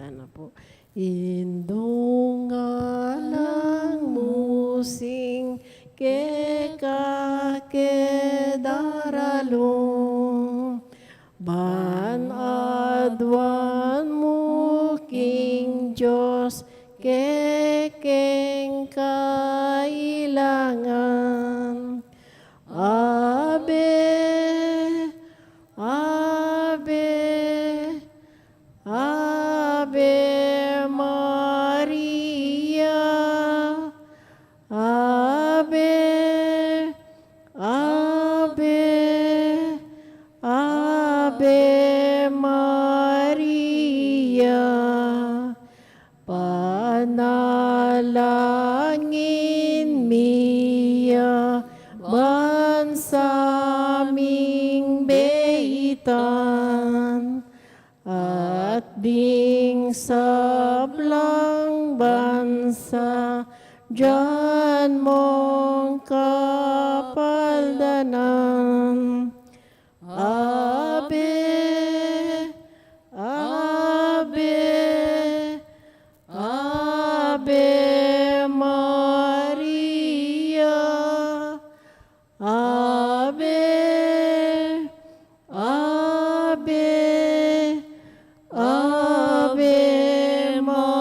kumanta na po. Indungalang musing kedaralong ban adwan mo King Diyos kekeng kailangan. Ave, Ave, Ave Maria, Ave, Ave, Ave Maria, panalangin miya bansaming beitan at ding sablang bansa diyan mong kapaldanan. Ave, Ave, Ave Maria, Ave, Ave, Ave Maria.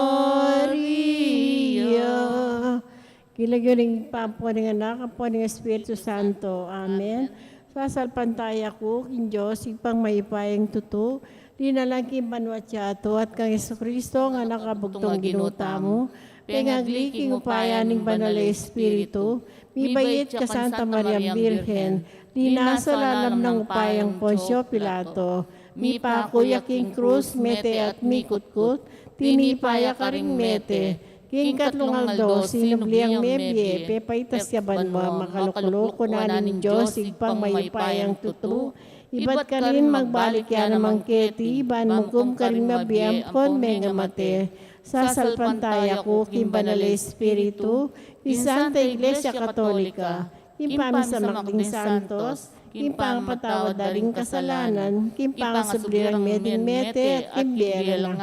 Kilagyoning Pampo ng Anak, Apo ng Espiritu Santo. Amen. Sasalpantaya ko, King Diyos, ipang maipayang tuto, di na lang kimbanwatyato at kang Kristo nga nakabugtong ginuta mo, pengagliking upayaning banal na Espiritu, mibait ka Santa Maria Virgen, di nasa lalam ng upayang Poncio Pilato, mi pakuya King Cruz, mete at mikutkut, tinipaya ka ring mete, King katlungal do, sinubliang mebye, pepaitas yaban mo, makalukulo na nin Diyos, igpang mayupayang tutu, ibat ka rin magbalik yan namang keti, iban mugum ka rin mabiyam kon menga mate, sasalpantaya ko, kimbanal Espiritu, Santa Iglesia Katolika, kimpami sa magding santos, kimpang patawad daling kasalanan, kimpang sublirang meding mete, at kimbiyera lang.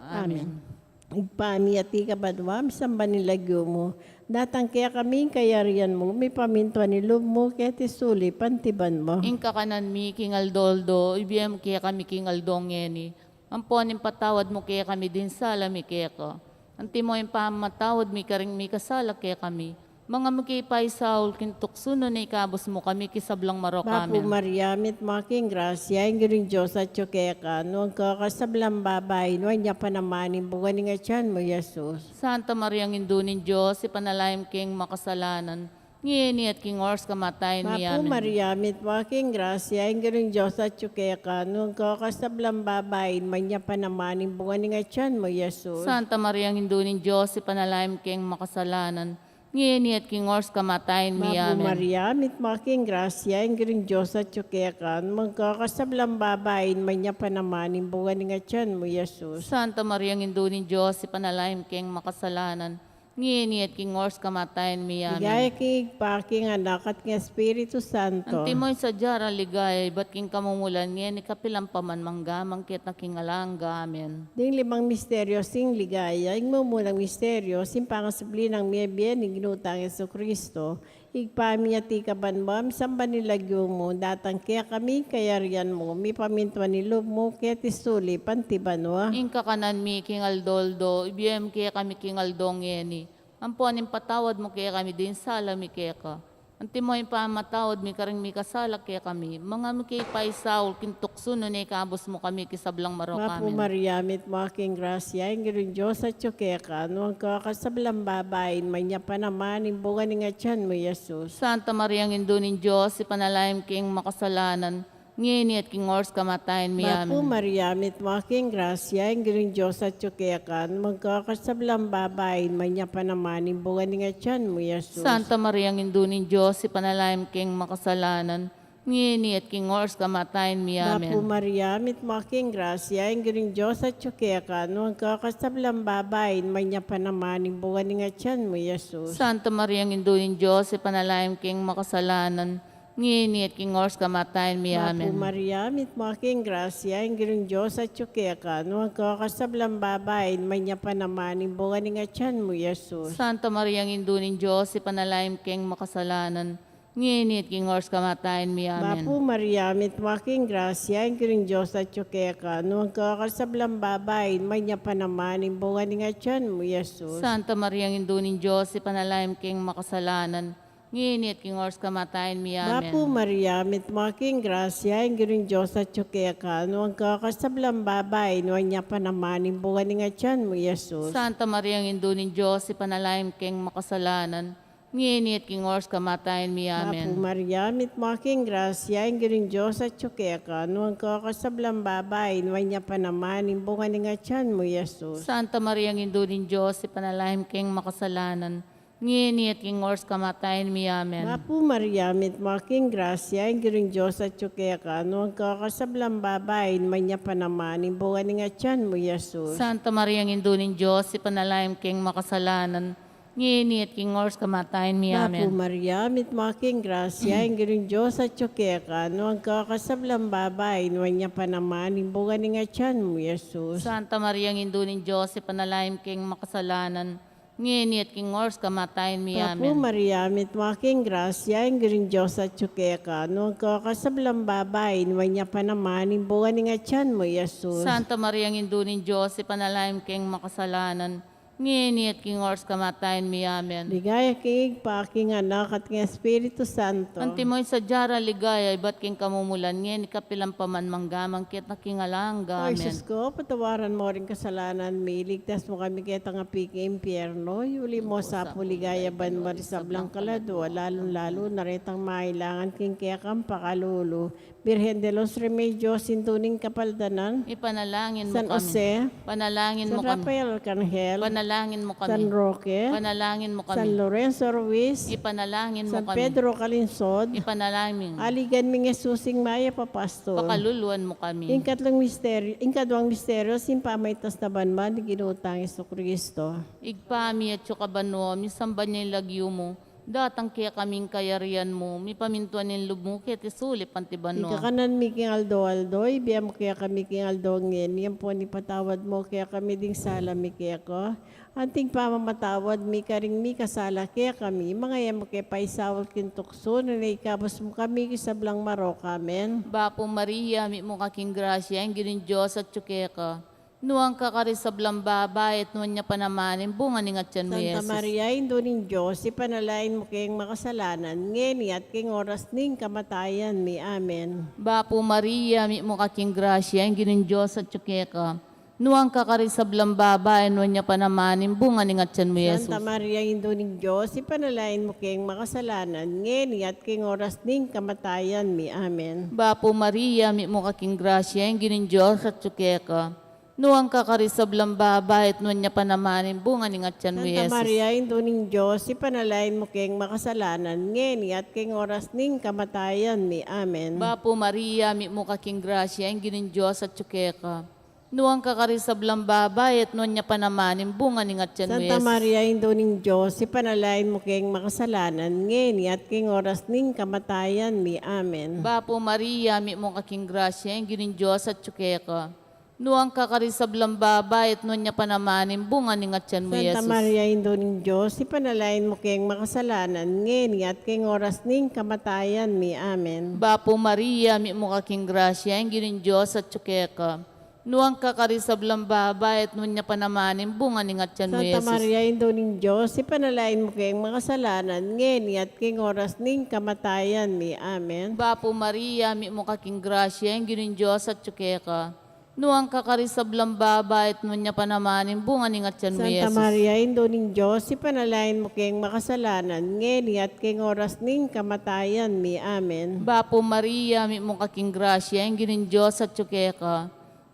Amen. Igpami at ikabadwam, samba nilagyo mo. Datang kaya kaming kayarian mo, may pamintuan ni loob mo, kaya tisuli, pantiban mo. Inka kanan mi King Aldoldo, ibiyam kaya kami King Aldong ngeni. Amponin patawad mo kaya kami din sala mi kaya ko. Anti mo yung pamatawad mi karing mi kasala kaya kami. Mga makipay Saul, kintuksuno na ikabos mo kami kisablang maro kami. Bapo Maria, mit making grasya, ingiring Diyos at tsukaya ka, noong kakasablang babay, noong niya panamanin, buwan nga tiyan mo, Jesus. Santa Maria Indunin Diyos, ipanalaim king makasalanan, ngini at king ors kamatayin mi Bapo amin. Maria, mit making grasya, ingiring Diyos at tsukaya ka, noong kakasablang babay, noong niya panamanin, buwan nga tiyan mo, Jesus. Santa Maria Indunin Diyos, ipanalaim king makasalanan, ngini at king ors kamatayin mi Bapo amin. Maria, mit making grasya, ingiring Diyos at tsukaya ka, noong kakasablang babay, noong niya panamanin, buwan nga tiyan mo, Jesus. Santa Maria Indunin Diyos, ipanalaim king makasalanan, ngini at king ors kamatayin mi amin. Ligaya king paking anak at ng Espiritu Santo. Anti mo'y sadya ligay, ba't king kamumulan ngeni kapilang paman manggamang kit na king alangga, amen. Ding limang misteryo sing ligaya, igmumunang misteryo, simpangang subli ng miyebyen, iginutang Yesu Kristo, igpami at ikabanbam, samba nilagyo mo, datang kaya kami, kayarian mo, mi pamintuan niloob mo, kaya tisuli, pantibanwa. Inka kanan mi king Aldoldo, ibiyem kaya kami king Aldong ngeni. Ampuanin patawad mo kaya kami din sala mi kaya ka. Anti mo yung pamatawad mi karing mi kasala kaya kami. Mga mi kay pay Saul, kintukso no na ikabos mo kami kisablang maro Bapo kami. Maria, mit mo aking grasya, ingiring Diyos at tsukeka, noong kakasablang babayin, may niya pa naman, imbungan nga tiyan mo, Jesus. Santa Maria Indunin Diyos, ipanalaim king makasalanan, ngini at king ors kamatayin mi Bapo amin. Maria, mit mo aking grasya, ingiring Diyos at tsukeka, noong kakasablang babayin, may niya pa naman, imbungan nga tiyan mo, Jesus. Santa Maria Indunin Diyos, ipanalaim king makasalanan, ngini at king ors kamatayin mi amin. Bapo Maria, mit mo aking grasya, ingiring Diyos at tsukeka, noong kakasablang babayin, may niya pa naman, imbungan nga tiyan mo, Jesus. Santa Maria Indunin Diyos, ipanalaim king makasalanan, ngini at king oras kamatayan mi. Mapu Amen. Maria, mit mo aking grasya, ang giring Diyos at tsukeka, no ang kakasablang babae, may niya pa naman, imbunga ni nga tiyan mo, Jesus. Santa Maria, ang indunin Diyos, ipanalaim keng makasalanan, ngini at king oras kamatayan mi. Amen. Mapu Maria, mit mo aking grasya, ang giring Diyos at tsukeka, no ang kakasablang babae, may niya pa naman, imbunga ni nga tiyan mo, Jesus. Santa Maria, ang indunin Diyos, ipanalaim keng makasalanan, ngini at king oras kamatayan mi. Amen. Mapu Maria, mit mo aking grasya, ang giring Diyos at tsukeka, no ang kakasablang babae, no niya pa naman, imbunga ni nga tiyan mo, Jesus. Santa Maria, ang indunin Diyos, ipanalaim keng makasalanan, ngini at king oras kamatayan mi. Mapu Amen. Maria, mit mo aking grasya, ang giring Diyos at tsukeka, no ang kakasablang babae, no niya pa naman, imbunga ni nga tiyan mo, Jesus. Santa Maria, ang indunin Diyos, ipanalaim keng makasalanan, ngini at king oras kamatayan mi. Amen. Mapu Maria, mit mo aking grasya, ang giring Diyos at tsukeka, no ang kakasablang babae, no niya pa naman, imbunga ni nga tiyan mo, Jesus. Santa Maria, ang indunin Diyos, ipanalaim keng makasalanan, ngini at king oras kamatayan mi. Mapu Amen. Maria, mit mo aking grasya, ang giring Diyos at tsukeka, no ang kakasablang babae, no niya pa naman, imbunga ni nga tiyan mo, Jesus. Santa Maria, ang indunin Diyos, ipanalaim keng makasalanan, ngini at king oras kamatayan mi. Mapu Amen. Maria, mit mo aking grasya, ang giring Diyos at tsukeka, no ang kakasablang babae, no niya pa naman, imbunga ni nga tiyan mo, Jesus. Santa Maria, ang indunin Diyos, ipanalaim keng makasalanan, ngini at king oras kamatayan mi. Amen. Ligaya king pa aking anak at king Espiritu Santo. Antimoy sa jara ligaya, iba't king kamumulan, ngini kapilang paman manggamang kit na kingalangga. Ay, Amen. Diyos ko, patawaran mo rin kasalanan mi. Ligtas mo kami kaya tangapi ke impyerno. Yuli mo sa puligaya ban marisablang kalado. Lalong-lalo naretang mailangan king kaya kang pakalulu. Birhen de los Remedios, sintuning kapaldanan. Ipanalangin mo San kami. Jose, Panalangin San mo kami. Rafael Arcangel, Panalangin mo San kami. Roque, Panalangin mo San kami. Lorenzo Ruiz, Ipanalangin mo San kami. Pedro Calinsod, Ipanalangin. aligan ming Jesusing Maya Papastol. Pakaluluan mo kami. Inkadwang misteryo, simpamaitas na banman ni Ginutang Kristo. Igpami at tsukabano, misamba niya yung lagyo mo. Datang kaya kaming kayarian mo, mi pamintuan yung lub mo, kaya tisulip antibano. Ikakanan mi king Aldo, ibiyam mo kaya kami king Aldo ngin, yan po ni patawad mo, kaya kami ding sala mi kaya ko. Anting pamamatawad mi karing mi kasala kaya kami, mga yan mo kaya paisawal kintukso, na ikabos mo kami kisablang marok, amen. Bapo Maria, mi mo kaking grasya, ang ginin Diyos at tsukeka. Nuang kakarisablang babae at nuwan niya panamanin, bunga ni ngatyan mo, Santa Yesus. Maria, Indo ning Diyos, ipanalain mo kayong makasalanan, ngeni at king oras ning kamatayan mi, amen. Bapo Maria, mi mo kaking grasya, ang ginin Diyos at tsukeka. Nuang kakarisablang babae, nuwan niya panamanin, bunga ni ngatyan mo, Yesus. Santa Maria, Indo ning Diyos, ipanalain mo kayong makasalanan, ngeni at king oras ning kamatayan mi, amen. Bapo Maria, mi mo kaking grasya, ang ginin Diyos at tsukeka. Nuang kakarisablang babae at nuwan niya panamanin, bunga ni ngatyan mo, Santa Yesus. Maria, Indo ning Diyos, ipanalain mo kayong makasalanan, ngeni at king oras ning kamatayan mi, amen. Bapo Maria, mi mo kaking grasya, ang ginin Diyos at tsukeka. Nuang kakarisablang babae at nuwan niya panamanin, bunga ni ngatyan mo, Santa Yesus. Maria, Indo ning Diyos, ipanalain mo kayong makasalanan, ngeni at king oras ning kamatayan mi, amen. Bapo Maria, mi mo kaking grasya, ang ginin Diyos at tsukeka. Nuang kakarisablang babae at nuwan niya panamanin, bunga ni ngatyan mo, Santa Yesus. Maria, Indo ning Diyos, ipanalain mo kayong makasalanan, ngeni at king oras ning kamatayan mi, amen. Bapo Maria, mi mo kaking grasya, ang ginin Diyos at tsukeka. Nuang kakarisablang babae at nuwan niya panamanin, bunga ni ngatyan mo, Santa Yesus. Maria, Indo ning Diyos, ipanalain mo kayong makasalanan, ngeni at king oras ning kamatayan mi, amen. Bapo Maria, mi mo kaking grasya, ang ginin Diyos at tsukeka. Nuang kakarisablang babae at nuwan niya panamanin, bunga ni ngatyan mo, Santa Yesus. Maria, Indo ning Diyos, ipanalain mo kayong makasalanan, ngeni at king oras ning kamatayan mi, amen. Bapo Maria, mi mo kaking grasya, ang ginin Diyos at tsukeka.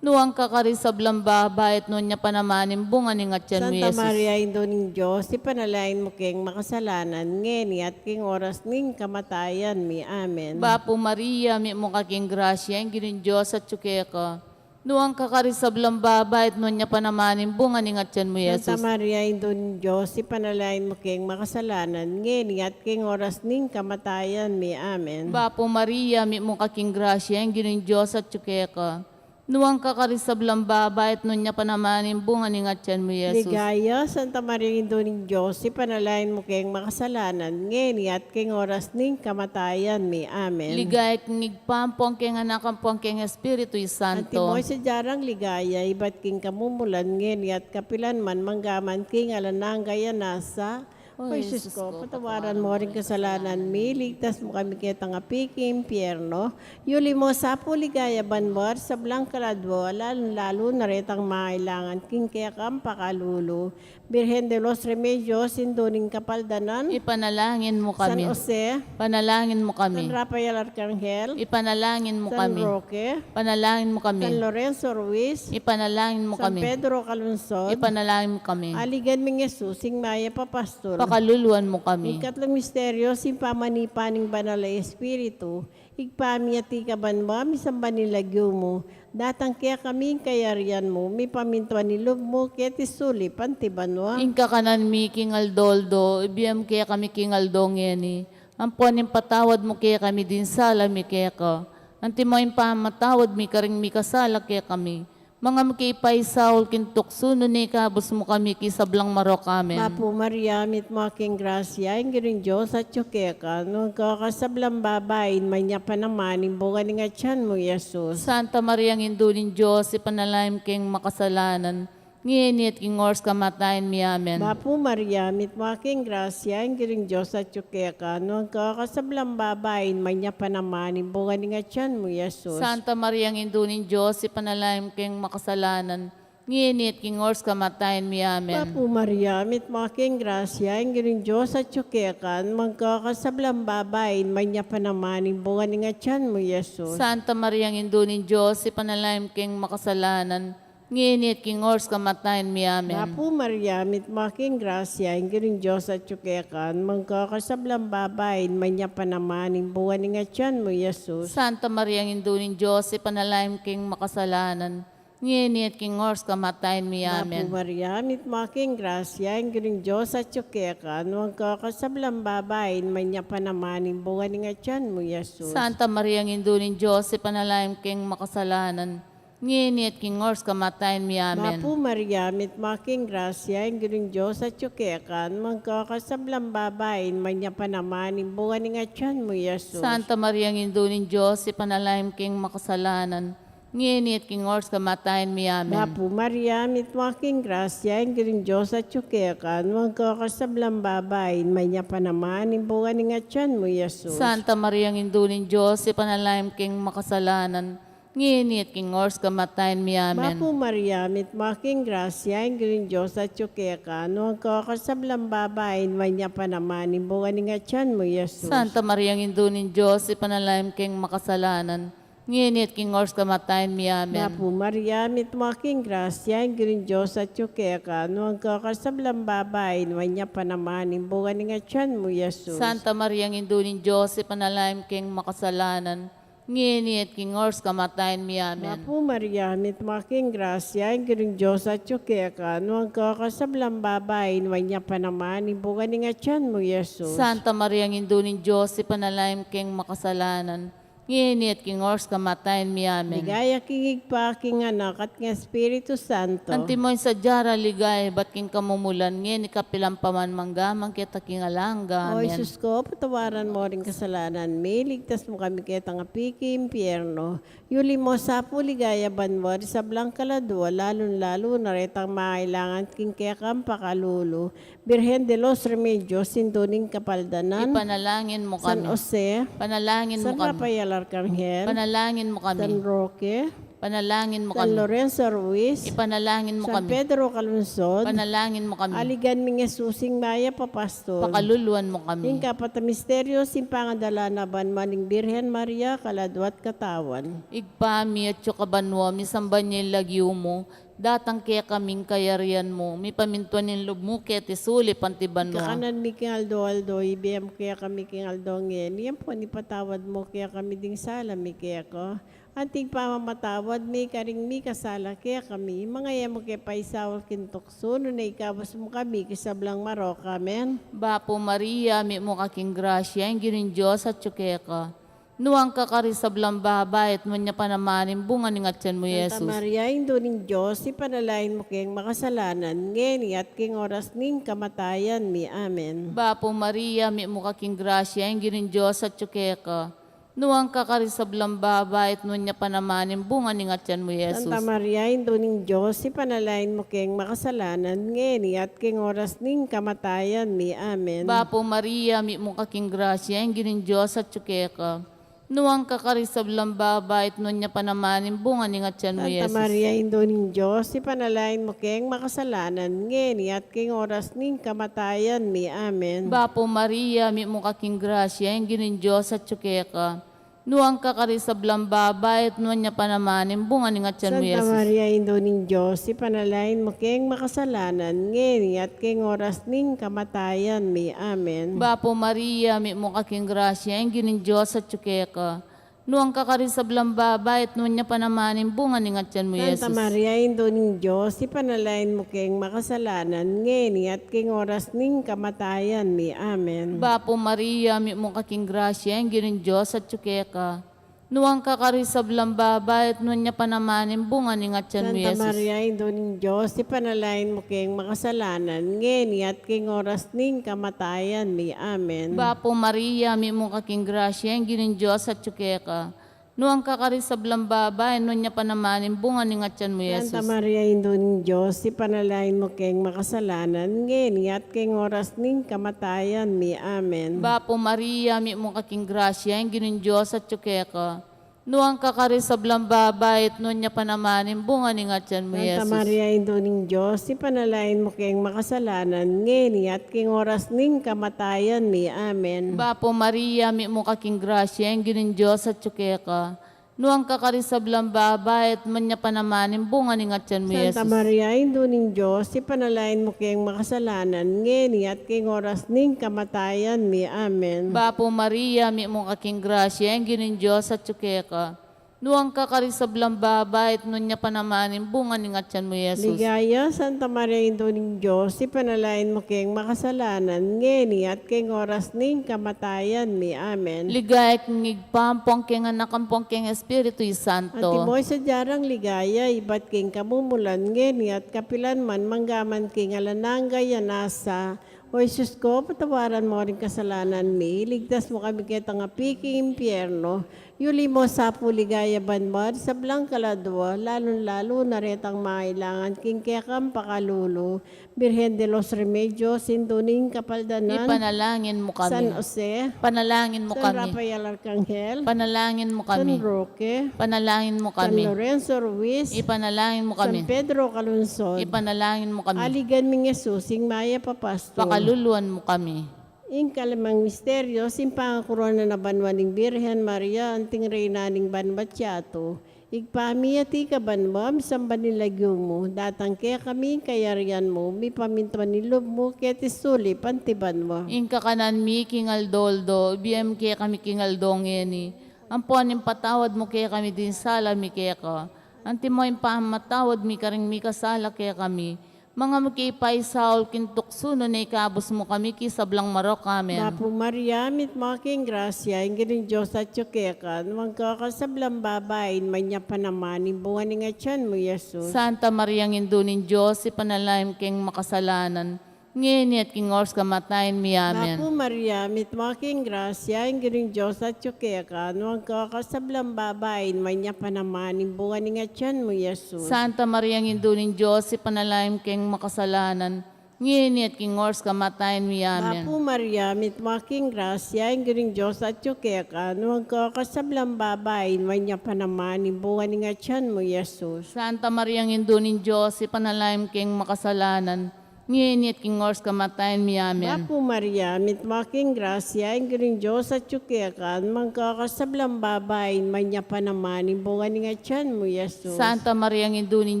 Nuang kakarisablang babae at nuwan niya panamanin, bunga ni ngatyan mo, Santa Yesus. Maria, Indo ning Diyos, ipanalain mo kayong makasalanan, ngeni at king oras ning kamatayan mi, amen. Bapo Maria, mi mo kaking grasya, ang ginin Diyos at tsukeka. Nuang kakarisablang babayit nun niya panamanin bunga ni ngatyan mo, Santa Yesus. Maria, Indon ng Diyos, ipanalain mo king makasalanan, ngeni at king oras ning kamatayan mi. Amen. Bapo Maria, mi mo kaking grasya, ang ginoong Diyos at tsukeka. Nuang kakarisablang babayit nun niya panamanin bunga ni ngatyan mo, Yesus. Ligaya, Santa Maria, Indon ng Diyos, ipanalain mo king makasalanan, ngeni at king oras ning kamatayan mi. Amen. Ligay kong igpampong keng anakampong keng Espiritu Anti Santo. mo sa jarang ligaya, iba't king kamumulan, ngeni at kapilan man, manggaman king alanang gaya nasa. O Jesus ko, patawaran mo rin kasalanan mi, ligtas mo kami kitang api impyerno. Yuli mo sa puligaya banwar sa blang kaladwo, lalo na retang mailangan king kaya kang pakalulo. Birhen de los Remedios, Sindoning Kapaldanan, Ipanalangin mo San kami. Jose, Panalangin mo San kami. Rafael Arcangel, Ipanalangin mo San kami. Roque, Panalangin mo San kami. Lorenzo Ruiz, Ipanalangin mo San kami. Pedro Calungsod, Ipanalangin mo kami. Aligan ming Jesus, sing Maya Papastol. Pakaluluan mo kami. Ikatlong misteryo, simpamanipaning banal na Espiritu, igpamiati ka banwa, misamba nilagyo mo, datang kaya kami kayarian mo, mi pamintuan nilob mo, kaya tisuli, panti banwa. Inka kanan mi kingal doldo, ibiyam kaya kami kingal dongeni. Ampuan yung patawad mo kaya kami din sala mi kaya ka. Anti mo yung pamatawad mi karing mi kasala kaya kami. Mga makipay saul kintukso no ni kabus mo kami kisablang marok amen. Mapu Maria, mit mo aking grasya, ang giring Diyos at tsukeka, nung kakasablang babayin, may niya pa naman, imbungan nga tiyan mo, Jesus. Santa Maria ng Indulin Diyos, ipanalaim keng makasalanan, nginit king ors kamatayan mi amen. Mapu Maria, mit mo aking grasya, ang giring Diyos at tsukeka, nung kakasablang babayin, may niya pa naman, imbungan nga tiyan mo, Jesus. Santa Maria ng Indulin Diyos, ipanalaim keng makasalanan, nginit king ors kamatayan mi amen. Mapu Maria, mit mo aking grasya, ang giring Diyos at tsukekan, magkakasablang babayin, may niya pa naman, imbungan nga tiyan mo, Jesus. Santa Maria ng Indulin Diyos, ipanalaim keng makasalanan, nginit king ors kamatayan mi amen. Mapu Maria, mit mo aking grasya, ang giring Diyos at tsukekan, magkakasablang babayin, may niya pa naman, imbungan nga tiyan mo, Jesus. Santa Maria ng Indulin Diyos, ipanalaim keng makasalanan, nginit king ors kamatayan mi amen. Mapu Maria, mit mo aking grasya, ang giring Diyos at tsukekan, magkakasablang babayin, may niya pa naman, imbungan nga tiyan mo, Jesus. Santa Maria ng Indulin Diyos, ipanalaim keng makasalanan, nginit king ors kamatayan mi amen. Mapu Maria, mit mo aking grasya, ang giring Diyos at tsukekan, magkakasablang babayin, may niya pa naman, imbungan nga tiyan mo, Jesus. Santa Maria ng Indulin Diyos, ipanalaim keng makasalanan, nginit king ors kamatayan mi amen. Mapu Maria, mit mo aking grasya, ang giring Diyos at tsukekan, magkakasablang babayin, may niya pa naman, imbungan nga tiyan mo, Jesus. Santa Maria ng Indulin Diyos, ipanalaim keng makasalanan, nginit king ors kamatayan mi amen. Mapu Maria, mit mo aking grasya, ang giring Diyos at tsukekan, magkakasablang babayin, may niya pa naman, imbungan nga tiyan mo, Jesus. Santa Maria ng Indulin Diyos, ipanalaim keng makasalanan, nginit king ors kamatayan mi amen. Mapu Maria, mit mo aking grasya, ang giring Diyos at tsukekan, magkakasablang babayin, may niya pa naman, imbungan nga tiyan mo, Jesus. Santa Maria ng Indulin Diyos, ipanalaim keng makasalanan, nginit king ors kamatayan mi amen. Mapu Maria, mit mo aking grasya, ang giring Diyos at tsukekan, magkakasablang babayin, may niya pa naman, imbungan nga tiyan mo, Jesus. Santa Maria ng Indulin Diyos, ipanalaim keng makasalanan, nginit king ors kamatayan mi amen. Ligaya kingig pa aking anak at ng Espiritu Santo. Antimoy sa jara ligay, ba't king kamumulan, ngini kapilang paman manggamang kita king alangga. O Amen. Jesus ko, patawaran mo rin kasalanan mi, ligtas mo kami kitang apiki impyerno. Yuli mo sa puligaya banwar sa blangkaladwa, lalo na retang mailangan king kekam pakalulo. Birhen de los Remedios, Sindoning Kapaldanan, Ipanalangin mo San kami. Jose, Panalangin mo San kami. Rafael Arcangel, Panalangin mo San kami. Roque, Panalangin mo San kami. Lorenzo Ruiz, Ipanalangin mo San kami. Pedro Calungsod, Panalangin mo kami. Aligan ming Jesusing Maya Papastol. Pakaluluan mo kami. Yung kapat na misteryo, simpangadala na ban maning Birhen Maria, kaladwat katawan. Igpami at kabanwa, misamban niya lagyo mo, datang kaya kaming kayarian mo, mi pamintuan ng loob mo, kaya tisuli pantibanwa. Kakanan mi king Aldo, ibiyam kaya kami king Aldo ngayon. Yan po, nipatawad mo kaya kami ding sala, mi kaya ko. Anting pamamatawad, may karing mi kasala kaya kami, mga yamo kay paisawal kintukso, no na ikabos mo kami, kisablang marok, amen. Bapo Maria, mi mo kaking grasya, ang ginin Diyos at tsukeka. Nuwang kakarisablang babayat mo niya panamanin, bunga ni ngatyan mo, Santa Yesus. Maria, Indo ning Diyos, ipanalain mo kayong makasalanan, ngeni at king oras ning kamatayan mi, amen. Bapo Maria, mi mo kaking grasya, ang ginin Diyos at tsukeka. Nuwang kakarisablang babayat mo niya panamanin, bunga ni ngatyan mo, Yesus. Santa Maria, Indo ning Diyos, ipanalain mo kayong makasalanan, ngeni at king oras ning kamatayan mi, amen. Bapo Maria, mi mo kaking grasya, ang ginin Diyos at tsukeka. Nuwang kakarisablang babayat mo niya panamanin, bunga ni ngatyan mo, Santa Yesus. Maria, Indo ning Diyos, ipanalain mo kayong makasalanan, ngeni at king oras ning kamatayan mi, amen. Bapo Maria, mi mo kaking grasya, ang ginin Diyos at tsukeka. Nuwang kakarisablang babayat mo niya panamanin, bunga ni ngatyan mo, Santa Yesus. Maria, Indo ning Diyos, ipanalain mo kayong makasalanan, ngeni at king oras ning kamatayan mi, amen. Bapo Maria, mi mo kaking grasya, ang ginin Diyos at tsukeka. Nuwang kakarisablang babayat mo niya panamanin, bunga ni ngatyan mo, Santa Yesus. Maria, Indo ning Diyos, ipanalain mo kayong makasalanan, ngeni at king oras ning kamatayan mi, amen. Bapo Maria, mi mo kaking grasya, ang ginin Diyos at tsukeka. Nuwang kakarisablang babayat mo niya panamanin, bunga ni ngatyan mo, Santa Yesus. Maria, Indo ning Diyos, ipanalain mo kayong makasalanan, ngeni at king oras ning kamatayan mi, amen. Bapo Maria, mi mo kaking grasya, ang ginin Diyos at tsukeka. Nuwang kakarisablang babayat mo niya panamanin, bunga ni ngatyan mo, Santa Yesus. Maria, Indo ning Diyos, ipanalain mo kayong makasalanan, ngeni at king oras ning kamatayan mi, amen. Bapo Maria, mi mo kaking grasya, ang ginin Diyos at tsukeka. Nuwang kakarisablang babayat mo niya panamanin, bunga ni ngatyan mo, Santa Yesus. Maria, Indo ning Diyos, ipanalain mo kayong makasalanan, ngeni at king oras ning kamatayan mi, amen. Bapo Maria, mi mo kaking grasya, ang ginin Diyos at tsukeka. Nuwang kakarisablang babayat mo niya panamanin, bunga ni ngatyan mo, Santa Yesus. Maria, Indo ning Diyos, ipanalain mo kayong makasalanan, ngeni at king oras ning kamatayan mi, amen. Bapo Maria, mi mo kaking grasya, ang ginin Diyos at tsukeka. Nuwang kakarisablang babayat mo niya panamanin, bunga ni ngatyan mo, Yesus. Ligaya, Santa Maria, Indo ning Diyos, ipanalain mo kayong makasalanan, ngeni at king oras ning kamatayan mi, amen. Ligay kong igpampong keng anak ampong keng Espiritu Santo. Antimoy sa jarang ligaya, ibat king kamumulan, ngeni at kapilan man, manggaman king alananga yanasa. O Jesus ko, patawaran mo rin kasalanan mi, ligtas mo kami kaya tangapi king impyerno. Yuli mo sa puligaya banmar, sa blang kaladwa, lalong-lalo na retang mailangan king kekam pakalulo. Birhen de los Remedios, Sinduning Kapaldanan, Ipanalangin mo San kami. Jose, Panalangin mo San kami. Rafael Arcangel, Panalangin mo San kami. Roque, Panalangin mo San kami. Lorenzo Ruiz, Ipanalangin mo San kami. Pedro Calungsod, Ipanalangin mo kami. Aligan ming Jesus, ing Maya Papasto, Pakaluluan mo kami. ing kalamang misteryo, simpang korona na banwaning Birhen Maria, anting reyna ning banbatyato, igpami at ikabanwa, misamban nilagyo mo, datang kaya kami kayarian mo, mi pamintuan nilob mo, ketisuli, pantiban mo. Inka kanan mi kingal doldo, biyem kaya kami kingal dongeni. Ampuanin patawad mo kaya kami din sala mi kaya ka. Anti mo yung pamatawad mi karing mi kasala kaya kami. Mga makipay saul kintukso no na ikabos mo kami kisablang marok, amen. Bapo Maria, mit making grasya, ingin Diyos at yukekan, magkakasablang babayin, manya pa naman, ibuhan nga tiyan mo, Jesus. Santa Maria Ngindunin Diyos, ipanalaim keng makasalanan. Ngayon at king ors kamatayin mi, amen. Bapo Maria, mit making grasya, ingin Diyos at yukekan, magkakasablang babayin, manya pa naman, ibuhan nga tiyan mo, Jesus. Santa Maria Ngindunin Diyos, ipanalaim keng makasalanan. Ngayon at king ors kamatayin mi, amen. Bapo Maria, mit making grasya, ingin Diyos at yukekan, magkakasablang babayin, manya pa naman, ibuhan nga tiyan mo, Jesus. Santa Maria Ngindunin Diyos, ipanalaim keng makasalanan. Ngayon at king ors kamatayin mi, amen. Bapo Maria, mit making grasya, ingin Diyos at yukekan, magkakasablang babayin, manya pa naman, ibuhan nga tiyan mo, Jesus. Santa Maria Ngindunin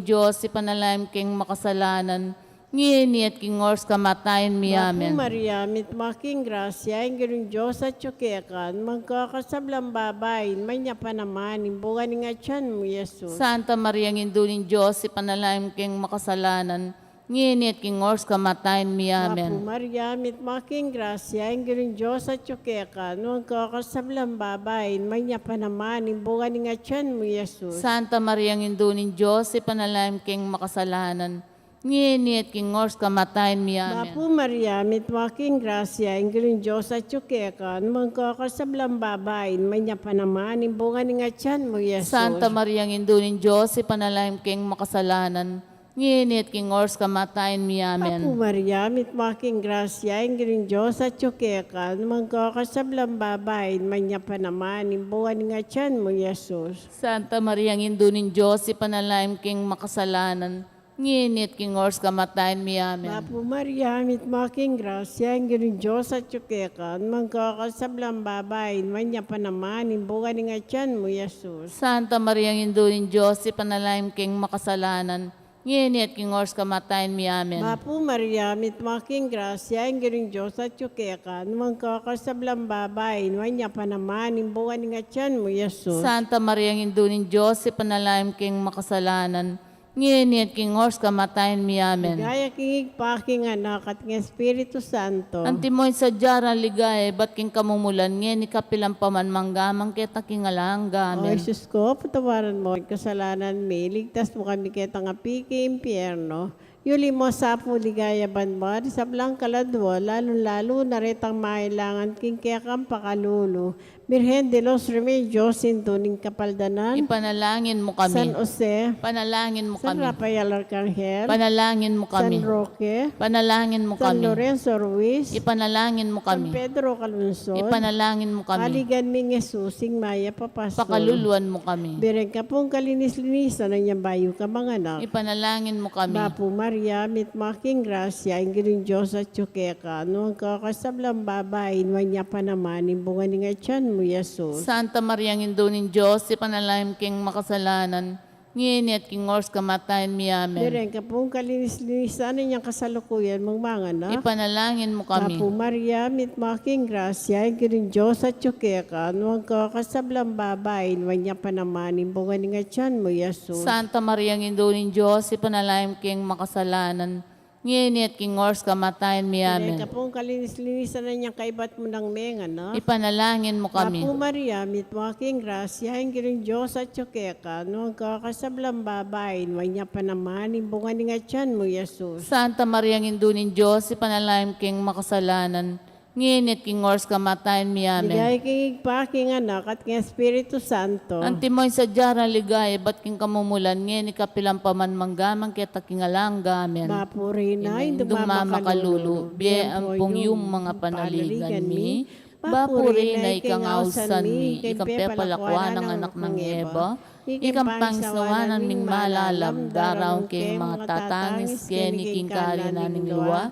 Diyos, ipanalaim keng makasalanan. ngini at king ors kamatayan mi. Apo Amen. Maria, mitmaking grasya, ingin Diyos at tsukekan, magkakasablang babayin, may niya pa naman, imbugan nga tiyan mo, Yesus. Santa Maria, Indulin Diyos, ipanalangin king makasalanan, ngini at king ors kamatayan mi. Apo Amen. Maria, mitmaking grasya, ingin Diyos at tsukekan, magkakasablang babayin, may niya pa naman, imbugan nga tiyan mo, Yesus. Santa Maria, Indulin Diyos, ipanalangin king makasalanan, ngini at king ors kamatayan mi. Amen. Apo Maria, mitwaking grasya, ingin Diyos at tsukekan, magkakasablang babayin, may niya pa naman, imbungan nga tiyan mo, Yesus. Santa Maria, Indulin Diyos, ipanalangin king makasalanan, ngini at king ors kamatayan mi. Apo Amen. Maria, mitwaking grasya, ingin Diyos at tsukekan, magkakasablang babayin, may niya pa naman, imbungan nga tiyan mo, Yesus. Santa Maria, Indulin Diyos, ipanalangin king makasalanan, ngini at king ors kamatayan mi. Amen. Apo Maria, mitwaking grasya, ingin Diyos at tsukekan, magkakasablang babayin, may niya pa naman, imbungan nga tiyan mo, Yesus. Santa Maria, Indulin Diyos, ipanalangin king makasalanan, ngini at king ors kamatayan mi. Amen. Apo Maria, mitwaking grasya, ingin Diyos at tsukekan, magkakasablang babayin, may niya pa naman, imbungan nga tiyan mo, Yesus. Santa Maria, Indulin Diyos, ipanalangin king makasalanan, ngini at king ors kamatayan mi. Amen. Gaya kingig paking anak at ng Espiritu Santo. Antimoy sa jaran ligay, ba't king kamumulan, ngini kapilang paman manggamang kita king alangga. O Amen. Jesus ko, patawaran mo ang kasalanan mi, ligtas mo kami kita nga piki impyerno. Yuli mo sa po ligaya banbar, sa blang kaladwa, lalo-lalo naretang mailangan king kaya kang pakalulu. Birhen de los Remedios, sintuning kapaldanan. Ipanalangin mo San kami. Jose, Panalangin mo San kami. Rafael Arcangel, Panalangin mo San kami. Roque, Panalangin mo San kami. Lorenzo Ruiz, Ipanalangin mo San kami. Pedro Calunson, Ipanalangin mo kami. Aligan ming Jesusing Maya Papastol. Pakaluluan mo kami. Bireng ka pong kalinis-linisan ng niyang bayo ka mga anak. Ipanalangin mo kami. Bapo Maria, mitmaking grasya, ingin Diyos at tsukeka, noong kakasablang babayin, wanya pa naman, imbungan nga tiyan mo, Yesus. Santa Maria, Indulin Diyos, ipanalangin king makasalanan, ngini at king ors kamatayan mi. Amen. Bireng ka pong kalinis-linisan ng niyang kasalukuyan, mga anak. Ipanalangin mo kami. Bapo Maria, mitmaking grasya, ingin Diyos at tsukeka, noong kakasablang babayin, wanya pa naman, imbungan nga tiyan mo, Yesus. Santa Maria, Indulin Diyos, ipanalangin king makasalanan, ngini at king ors kamatayan mi. Bireng ka Amen. pong kalinis-linisan ng niyang kaibat mo ng mga anak. Ipanalangin mo kami. Apo Maria, mitwaking grasya, ingin Diyos at tsukeka, noong kakasablang babayin, wanya pa naman, imbungan nga tiyan mo, Yesus. Santa Maria, Indulin Diyos, ipanalangin king makasalanan, ngini at king ors kamatayan mi. Amen. Ligay kingig pa, king anak, at king Espiritu Santo. Antimoy sa jaran ligay, ba't king kamumulan, ngini kapilang paman manggamang kita king alangga. Amen. Bapurina, Indumama kalulu, biye ampong yung mga panaligan mi, bapurina ikangausan mi, ikampe palakwan ng anak ng Eva, ikampang sawanan ming malalam, daraw king mga tatangis, keni king karina ning luwa,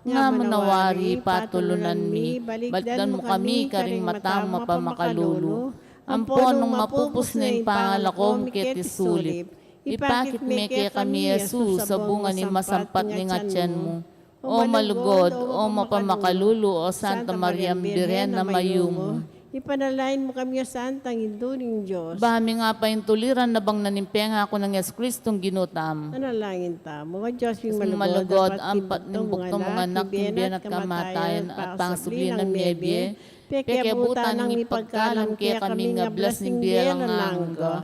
nga manawari patulunan mi, balikdan mo kami karing matang mapamakalulu, amponong mapupus na yung pangalakom kitisulit, ipakit me kaya kami Yesus sa bunga ni masampat ni ngatyan mo. O malugod, o mapamakalulu, o Santa Maria Birhen na mayumo. Ipanalain mo kami, O Santang Induling Diyos. Bahami nga pa yung tuliran na bang nanimpenga ako ng Yesu Kristong ginutam. Analangin ta, mga Diyos yung Malugod, ampat ng buktong mga anak, timbiyan at kamatayan, at pangasubli ng mebye, peke buta ng ipagkalam kaya kami nga blas ng biyalang nangga.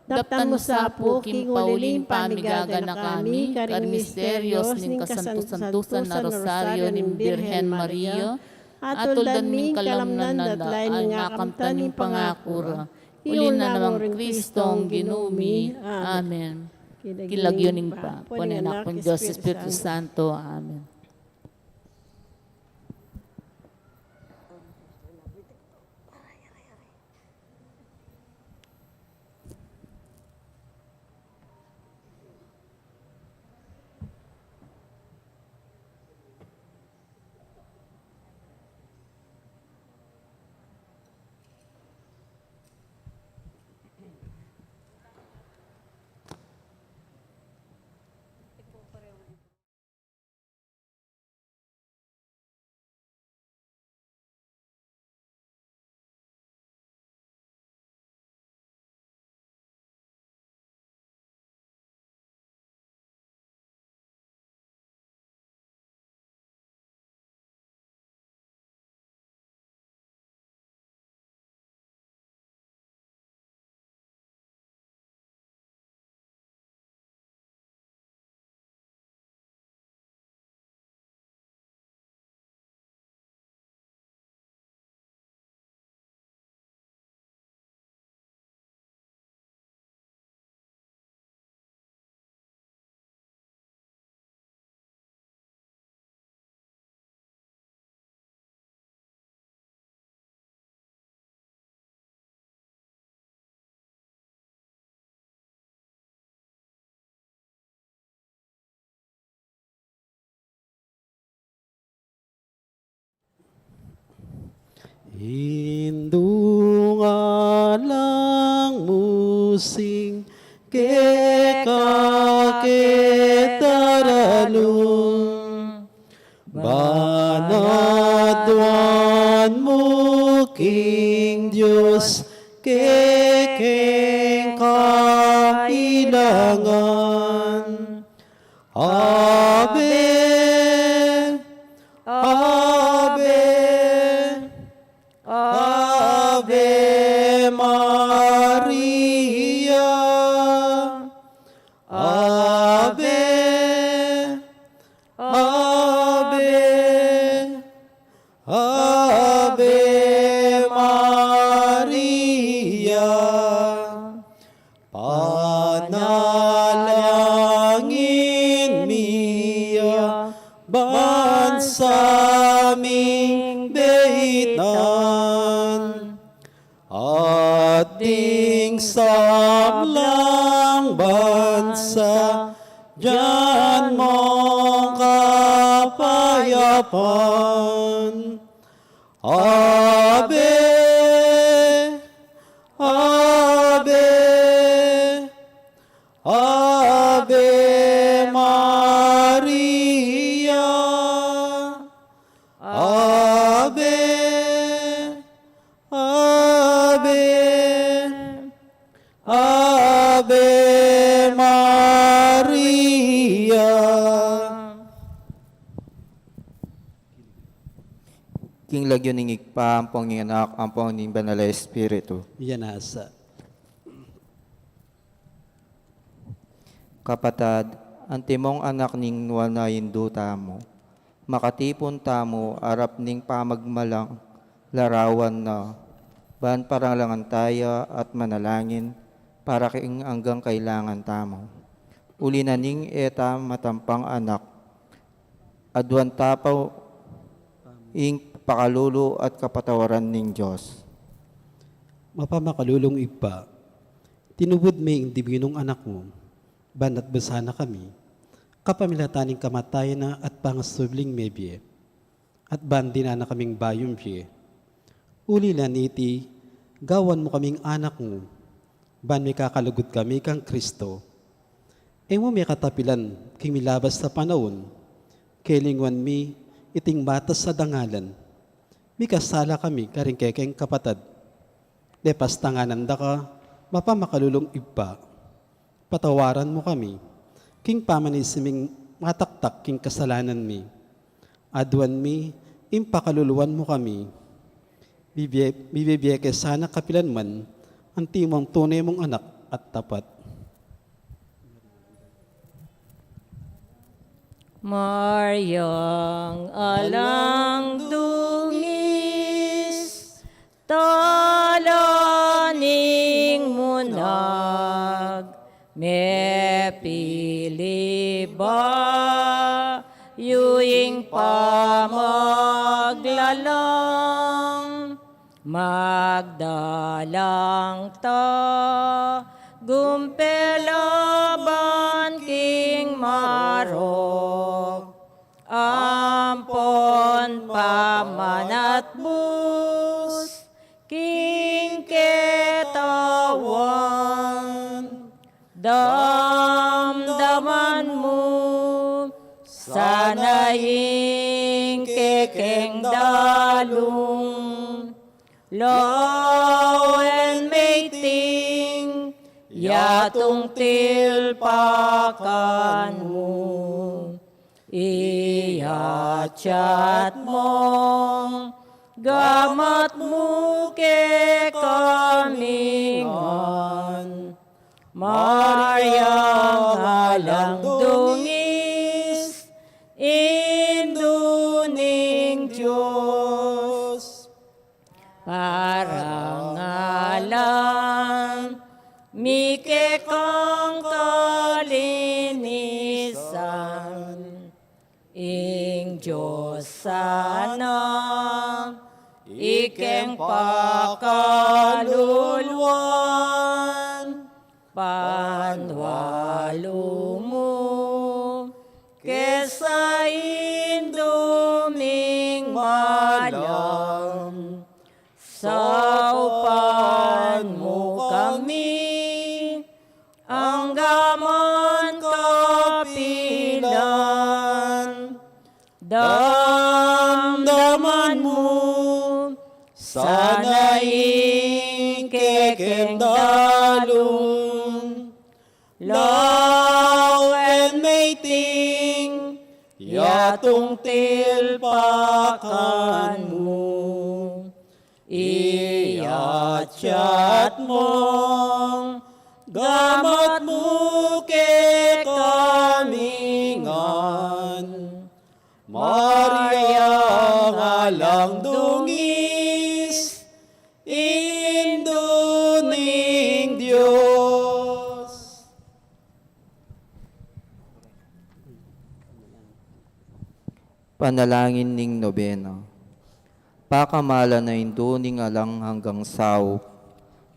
Daptan mo sa po, king pauling pamigaga na kami, kar misteryos ning kasantusan na rosaryo ng Birhen Maria, atuldan ming kalamnan datlain nga kamtan ng pangakura. Uli na namang Kristong ginumi. Amen. Kilagyoning pa. Punanak ng Diyos Espiritu Santo. Amen. Indungalang musing kekaketaralung banadwan mo King Diyos kekeng kailangan Ave Ave Ave Maria Ave Ave Ave Maria Panalangin miya bansaming beitan ating sablang bansa diyan mong kapayapan Ave Ave Ave Maria Ave Ave Ave Maria King lagyo ning ikpa, ampong ning anak, ampong ning banal na Espiritu. Yan asa. Kapatad, ang timong anak ning wanayin duta mo, makatipon tamo, arap ning pamagmalang, larawan na, ban parangalangan tayo at manalangin, para king hanggang kailangan tamo. Uli na ning eta matampang anak, adwan tapaw, ing pakalulu at kapatawaran ning Diyos. Mapamakalulong igpa, tinubod may indibinong anak mo, banat basa na kami, kapamilataning kamatayan na at pangasubling mebye, at bandi na kaming bayong bye. Uli na niti, gawan mo kaming anak mo, ban may kakalugod kami kang Kristo. E mo may katapilan, king milabas sa panahon, kelingwan mi, iting batas sa dangalan. Mi kasala kami, karing kekeng kapatad. Depas tangananda ka, mapamakalulong igpa. Patawaran mo kami, king pamanisiming mataktak king kasalanan mi. Adwan mi, impakaluluan mo kami. Bibiyeke sana kapilan man, ang timong tunay mong anak at tapat. Maryang alang dungis, talaning munag, me pili ba, yuing pamaglalang, magdalang ta, gumpelaban king marok, ampon pamanat bus, king ketawan, damdaman mo, sanaing kekeng dalong, law and mating, yatong tilpakan mo, iyachat mo, gamat mo ke kamingan. Maryang halang dungis, induning Diyos, parangalan, mike kang kalinisan, ing Diyos sana, ikeng pakaluluan, panwalo mo, kesa induming malam, Sanaing kekendalun, law and mating, yatong tilpakan mo. Iyat mong gamat mo ke kamingan. Maria ngalang dungis, Indo ning Diyos. Panalangin ning nobena. Pakamala na indo ning alang hanggang sao.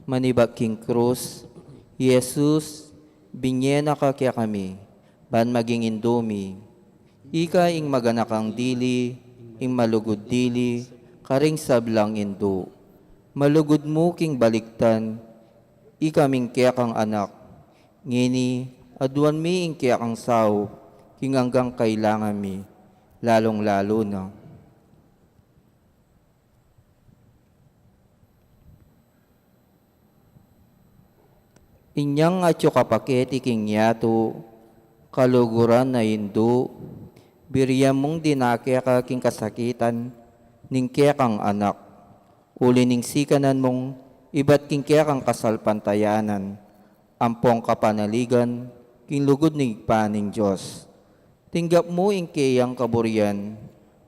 Manibak king krus, Jesus, binyena ka kaya kami, ban maging indomi. Ika ing maganakang dili, ing malugod dili, karing sablang indo. Malugod mo king baliktan, ikaming kaya kang anak. Ngini, aduan mi ing kaya kang sao, king hanggang kailangan mi, lalong-lalo na. Inyang atyo kapaketi king yato, kaluguran na indo, biriyan mong dinakya ka king kasakitan, ning kaya kang anak, uli ning sikanan mong iba't king kaya kang kasalpantayanan, ampong kapanaligan, king lugod ning paning Diyos. Tinggap mo ing kayang kaburian,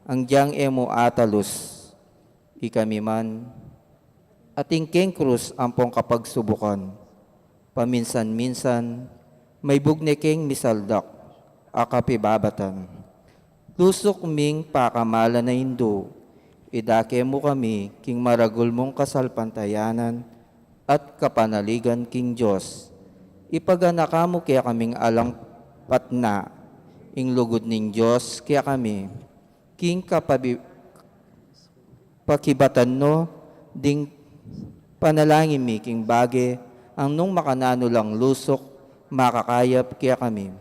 ang diyang emo atalus, ikami man, ating king krus ampong kapagsubukan. Paminsan-minsan, may bugneking misaldak, akapibabatan. Lusok ming pakamala na indo, idake mo kami, king maragul mong kasalpantayanan, at kapanaligan king Diyos. Ipaganaka mo kaya kaming alang patna, ing lugod ning Diyos kaya kami, king pakibatan no, ding panalangin mi king bage, ang nung makanano lang lusok, makakayap kaya kami.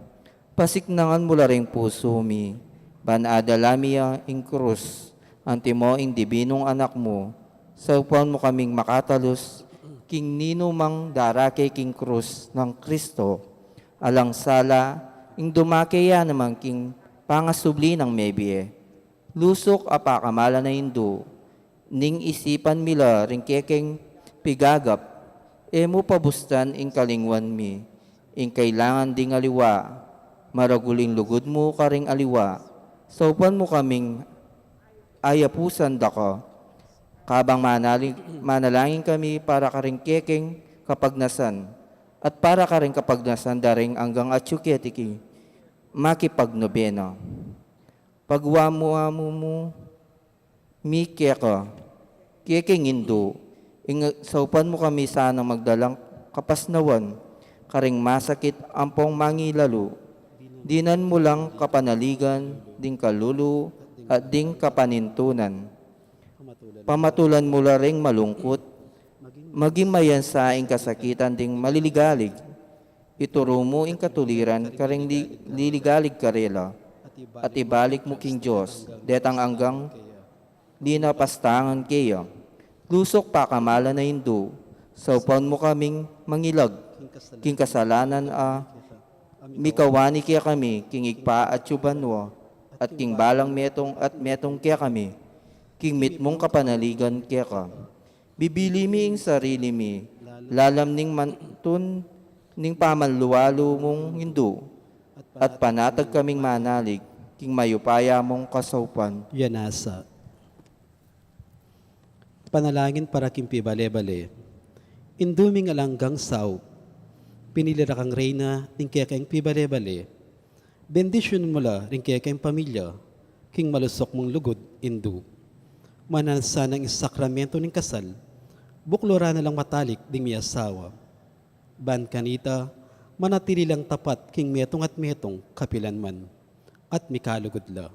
Pasiknangan mula ring puso mi, banadalamiya ing krus, antimo ing dibinong anak mo, sa upuan mo kaming makatalos, king nino mang darake king krus ng Kristo, alang sala, ing dumakeya naman king pangasubli ng mebie. Lusok apakamala na indo, ning isipan mila ring kekeng pigagap, emo pabustan ing kalingwan mi, ing kailangan ding aliwa, maraguling lugod mo karing aliwa, sa upan mo kaming ayapusan daka, kabang manalangin kami para karing kekeng kapagnasan, at para karing kapagnasan daring hanggang atsyuketiki, makipagnobena. Pagwamu-amu mo, mi keka, kekeng indo, saupan mo kami sana magdalang kapasnawan, karing masakit ampong mangilalo, dinan mo lang kapanaligan, ding kalulu, at ding kapanintunan. Pamatulan mo la ring malungkot, maging mayansaing kasakitan ding maliligalig, ituro mo ing katuliran, karing liligalig karela, at ibalik mo king Diyos, detang hanggang linapastangan kayo. Lusok pakamala na indo, sa upan mo kaming mangilag, king kasalanan mikawani kaya kami, king igpa at yubanwa, at king balang metong kaya kami, king mitmong kapanaligan kaya ka. Bibili mi ing sarili mi, lalam ning mantun, ning pamanluwalo mong indo, at panatag kaming manalig, king mayupaya mong kasaupan. Yanasa. Panalangin para kimpi bale-bale. Induming alanggang saw, pinilira kang reyna, ning kaya kang pibale-bale. Bendisyon mula, ring kaya kang pamilya, king malusok mong lugod, indu. Manansa ng sakramento ning kasal, buklora na lang matalik, ding may asawa. Ban kanita, manatili lang tapat, king metong at metong, kapilan man, at mikalugod la.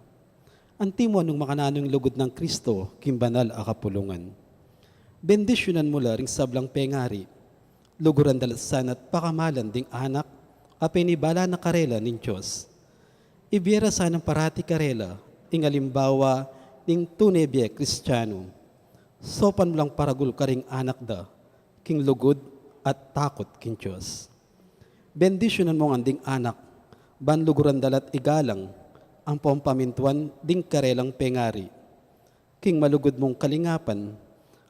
Antimo nung makananong lugod ng Kristo, king banal akapulungan. Bendisyonan mula ring sablang pengari, luguran dalasan at pakamalan ding anak, apinibala na karela ning Diyos. Ibiyera sanang parati karela, ing alimbawa ning tunebye Kristiyano. Sopan lang paragul karing anak da, king lugod at takot king Diyos. Bendisyonan mo ang ding anak, ban luguran dalat igalang, ang pampamintuan ding karelang pengari. King malugod mong kalingapan,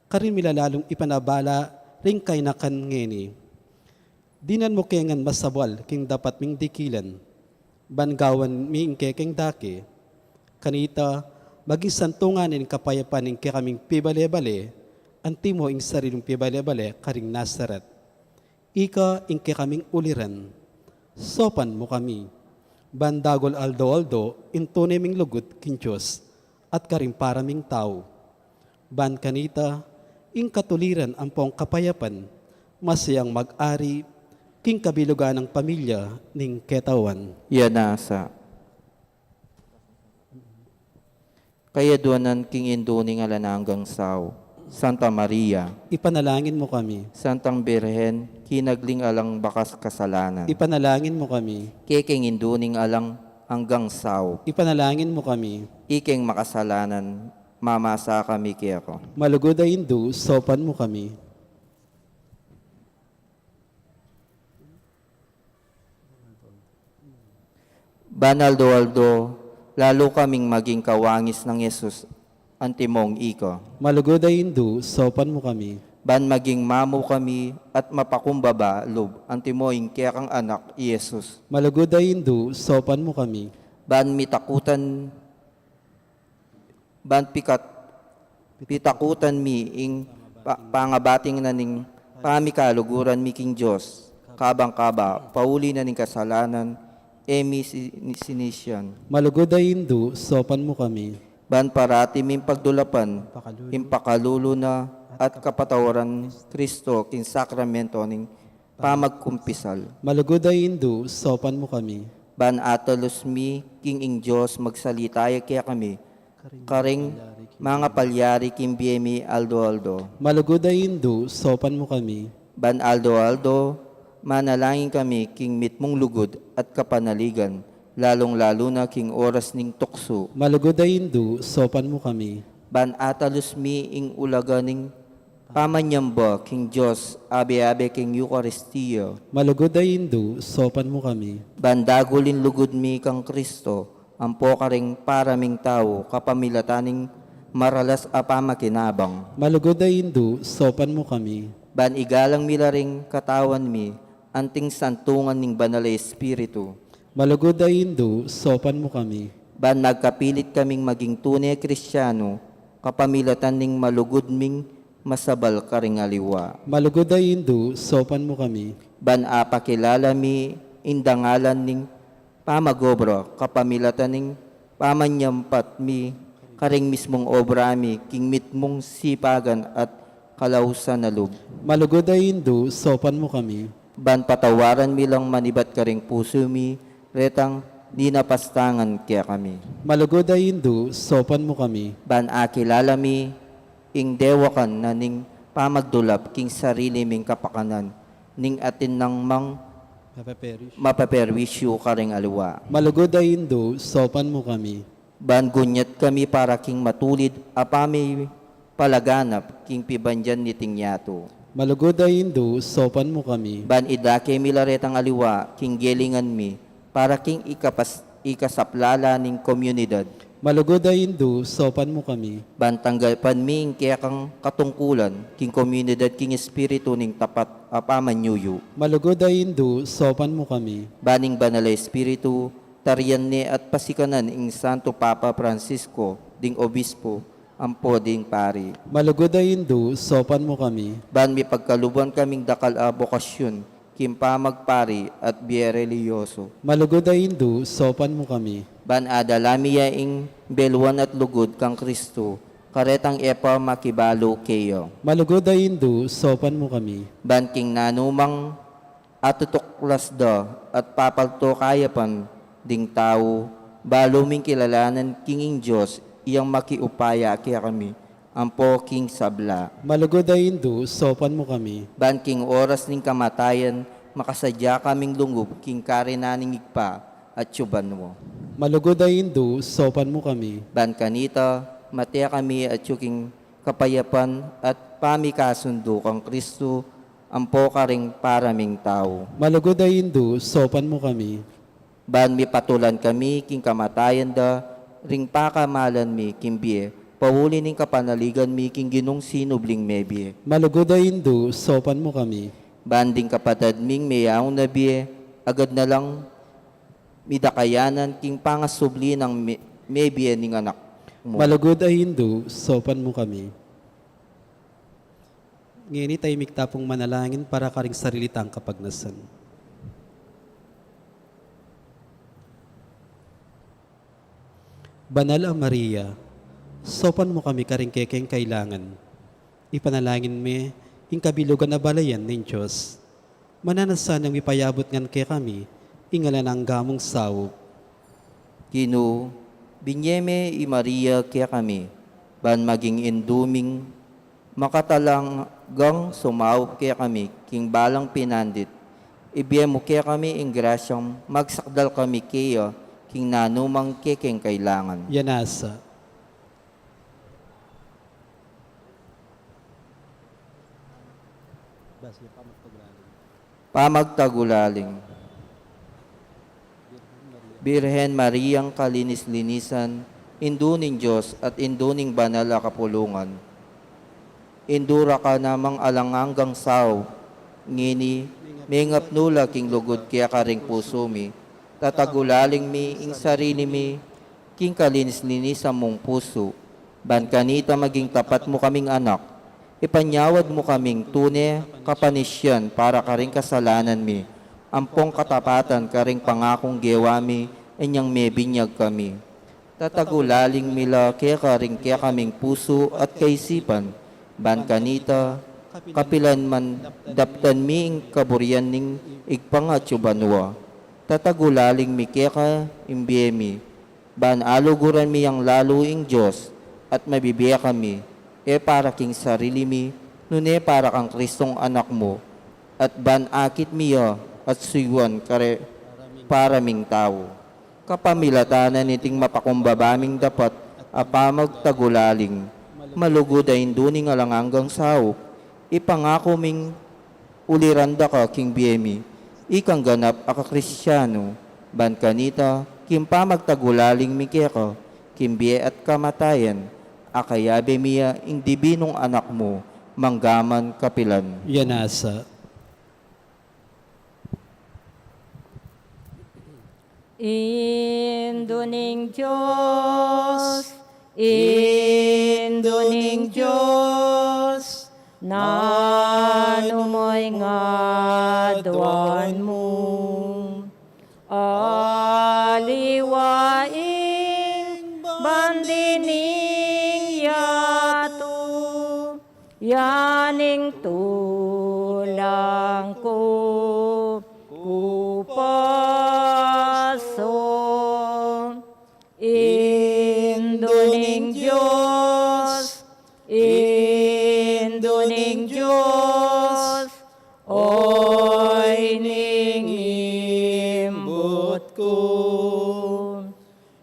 karin milalalong ipanabala ring kay nakan ngeni. Dinan mo kengan masabwal king dapat ming dikilan, bangawan mi kekeng dake, kanita maging santunganin kapayapan ing kaming pibale-bale, anti mo ing sariling pibale-bale karing Nazaret. Ika ing kaming uliran, sopan mo kami, bandagol aldo-aldo intunay ming lugot king Diyos, at karing paraming tao. Ban kanita, ing katuliran ang pong kapayapan, masayang mag-ari, king kabilugan ng pamilya ning ketawan. Yanasa. Kaya duanan king induning alananggang sao. Santa Maria, Ipanalangin mo kami. Santang Birhen, kinagling alang bakas kasalanan. Ipanalangin mo kami. Keking induning alang hanggang sao. Ipanalangin mo kami. Iking makasalanan, mamasa kami kiyako. Malugod ay Hindu, sopan mo kami. Banal Aldo, lalo kaming maging kawangis ng Yesus, antimong iko. Malugod ay Hindu, sopan mo kami. Ban maging mamo kami at mapakumbaba loob, antimoing kaya kang anak, Yesus. Malugod ay Hindu, sopan mo kami. Ban mitakutan, ban pitakutan mi ing pangabating na ning pamikaluguran mi king Diyos, kabang kaba, pauli na ning kasalanan, emi sinisyan. Malugod ay Hindu, sopan mo kami. Ban parati min pagdulapan, impakalulo na at kapatawaran Kristo king sakramento ning pamagkumpisal. Malugod ay Hindu, sopan mo kami. Ban atalos mi king ing Diyos magsalitaya kaya kami, karing mga palyari king BME Aldo. Malugod ay Hindu, sopan mo kami. Ban Aldo, manalangin kami king mitmong lugod at kapanaligan, lalong-lalo na king oras ning tukso. Malugod ay Hindu, sopan mo kami. Ban atalos mi ing ulaga ning pamanyamba king Diyos, abe-abe king Eucharistia. Malugod ay Hindu, sopan mo kami. Ban dagulin lugod mi kang Kristo, ampo karing paraming tao, kapamilataning maralas apamakinabang. Malugod ay Hindu, sopan mo kami. Ban igalang milaring katawan mi, anting santungan ning banal na Espiritu. Malugod ay Hindu, sopan mo kami. Ban nagkapilit kaming maging tunay Kristiyano, kapamilatan ning malugod ming masabal karing aliwa. Malugod ay Hindu, sopan mo kami. Ban apakilala mi indangalan ning pamagobra, kapamilatan ning pamanyampat mi, karing mismong obra mi, king mitmong sipagan at kalausan na loob. Malugod ay Hindu, sopan mo kami. Ban patawaran mi lang manibat karing puso mi, retang di napastangan kaya kami. Malugod ay Hindu, sopan mo kami. Ban akilala mi, ing dewakan na ning pamagdulap, king sarili ming kapakanan, ning atin ng mang mapaperwisyo karing aliwa. Malugod ay Hindu, sopan mo kami. Ban gunyat kami para king matulid, apami palaganap, king pibandyan ni tingyato. Malugod ay Hindu, sopan mo kami. Ban idake milaretang aliwa, king gelingan mi, para king ikasaplala ning komunidad. Malugod ay Hindu, sopan mo kami. Ban tanggapan mi ing kaya kang katungkulan, king komunidad, king espiritu ning tapat apamanyuyo. Malugod ay Hindu, sopan mo kami. Baning banal na espiritu, tarian ni at pasikanan ing Santo Papa Francisco, ding obispo, ampo ding pari. Malugod ay Hindu, sopan mo kami. Ban mi pagkaluban kaming dakal a bokasyon, kimpa magpari at biyerelyoso. Malugod ay Hindu, sopan mo kami. Ban adalamiya ing beluan at lugod kang Kristo, karetang epa makibalo kayo. Malugod ay Hindu, sopan mo kami. Ban king nanumang atutuklas da at papalto kayapan ding tao, baluming kilalanan kinging Diyos, iyang makiupaya kaya kami, ampo king sabla. Malugod ay Hindu, sopan mo kami. Ban king oras ning kamatayan, makasadya kaming lunggob, king karinaning igpa at syuban mo. Malugod ay Hindu, sopan mo kami. Ban kanita, matea kami at yung king kapayapan at pamikasundo kang Kristo, ampo ka ring paraming tao. Malugod ay Hindu, sopan mo kami. Ban mi patulan kami, king kamatayan da, ring pakamalan mi, king biye, pahuli ning kapanaligan mi, king ginong sinubling mebie. Malugod ay Hindu, sopan mo kami. Banding kapatad ming mayaong nabiye, agad na lang midakayanan, king pangasubli ng mebie ning anak mo. Malugod ay Hindu, sopan mo kami. Ngayon tayo miktapong manalangin para karing sarilitang kapagnasan. Banal ang Maria, sopan mo kami karing kekeng kailangan. Ipanalangin me, ing kabilugan na balayan ng Diyos. Mananasan ang ipayabot ngan ke kami, ingala ng gamong sawop. Gino, binyeme i Maria kaya kami, ban maging induming, makatalang gang sumaup kaya kami, king balang pinandit. Ibiye mo kaya kami ing grasyang magsakdal kami kaya, king nanumang kekeng kailangan. Yanasa. Pamagtagulaling. Birhen Mariang kalinis-linisan, induning Diyos at induning banal a kapulungan. Indura ka namang alanganggang saw, ngini, mingap nula king lugod kaya karing puso mi, tatagulaling mi ing sarili mi, king kalinis-linisan mong puso, ban kanita maging tapat mo kaming anak, ipanyawad mo kaming tune, kapanisyan para karing kasalanan mi, ampong katapatan karing pangakong gewami, inyang mebinyag kami. Tatagulaling mila kaya karing kaya kaming puso at kaisipan, ban kanita, kapilan man daptan mi ing kaburian ning igpangatsubanwa. Tatagulaling mi kaya ka imbiyemi, ban aluguran mi ang lalo ing Diyos, at mabibiya kami, para king sarili mi, nune para kang Kristong anak mo, at ban akit miya at suywan kare paraming tao. Kapamilatanan niting mapakumbabaming dapat apamagtagulaling, malugod ay induning alanganggang sao, ipangako ming uliranda ka king biyemi, ikang ganap aka Kristyano, ban kanita, kimpa magtagulaling mikya ka, kimbiye at kamatayan, akayabe miya ing dibinong anak mo, manggaman kapilan. Yanasa. Induning Diyos, induning Diyos, nanumoy nga duwan mo. Aliwaing bandining yato, yaning tulang ko, kupaso. Induning Diyos, induning Diyos, oy ning imbut ko.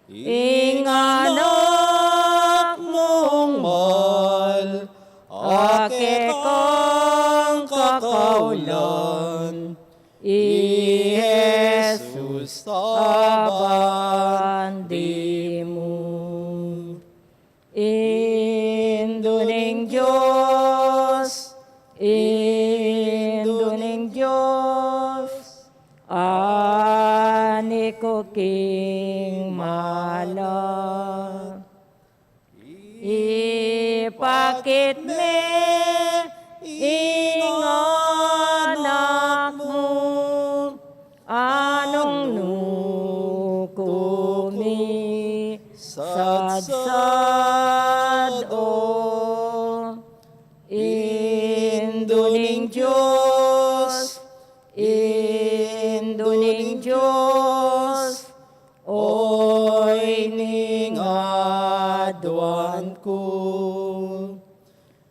Ing anak mong mahal, ake kang kakaulan, Jesus abandi mo. Induning Diyos, induning Diyos, ani ko king mala. Ipakit me ing anak mo, anong nukumi sadsad o. Induning Diyos, induning Diyos, oy ning adwan ko.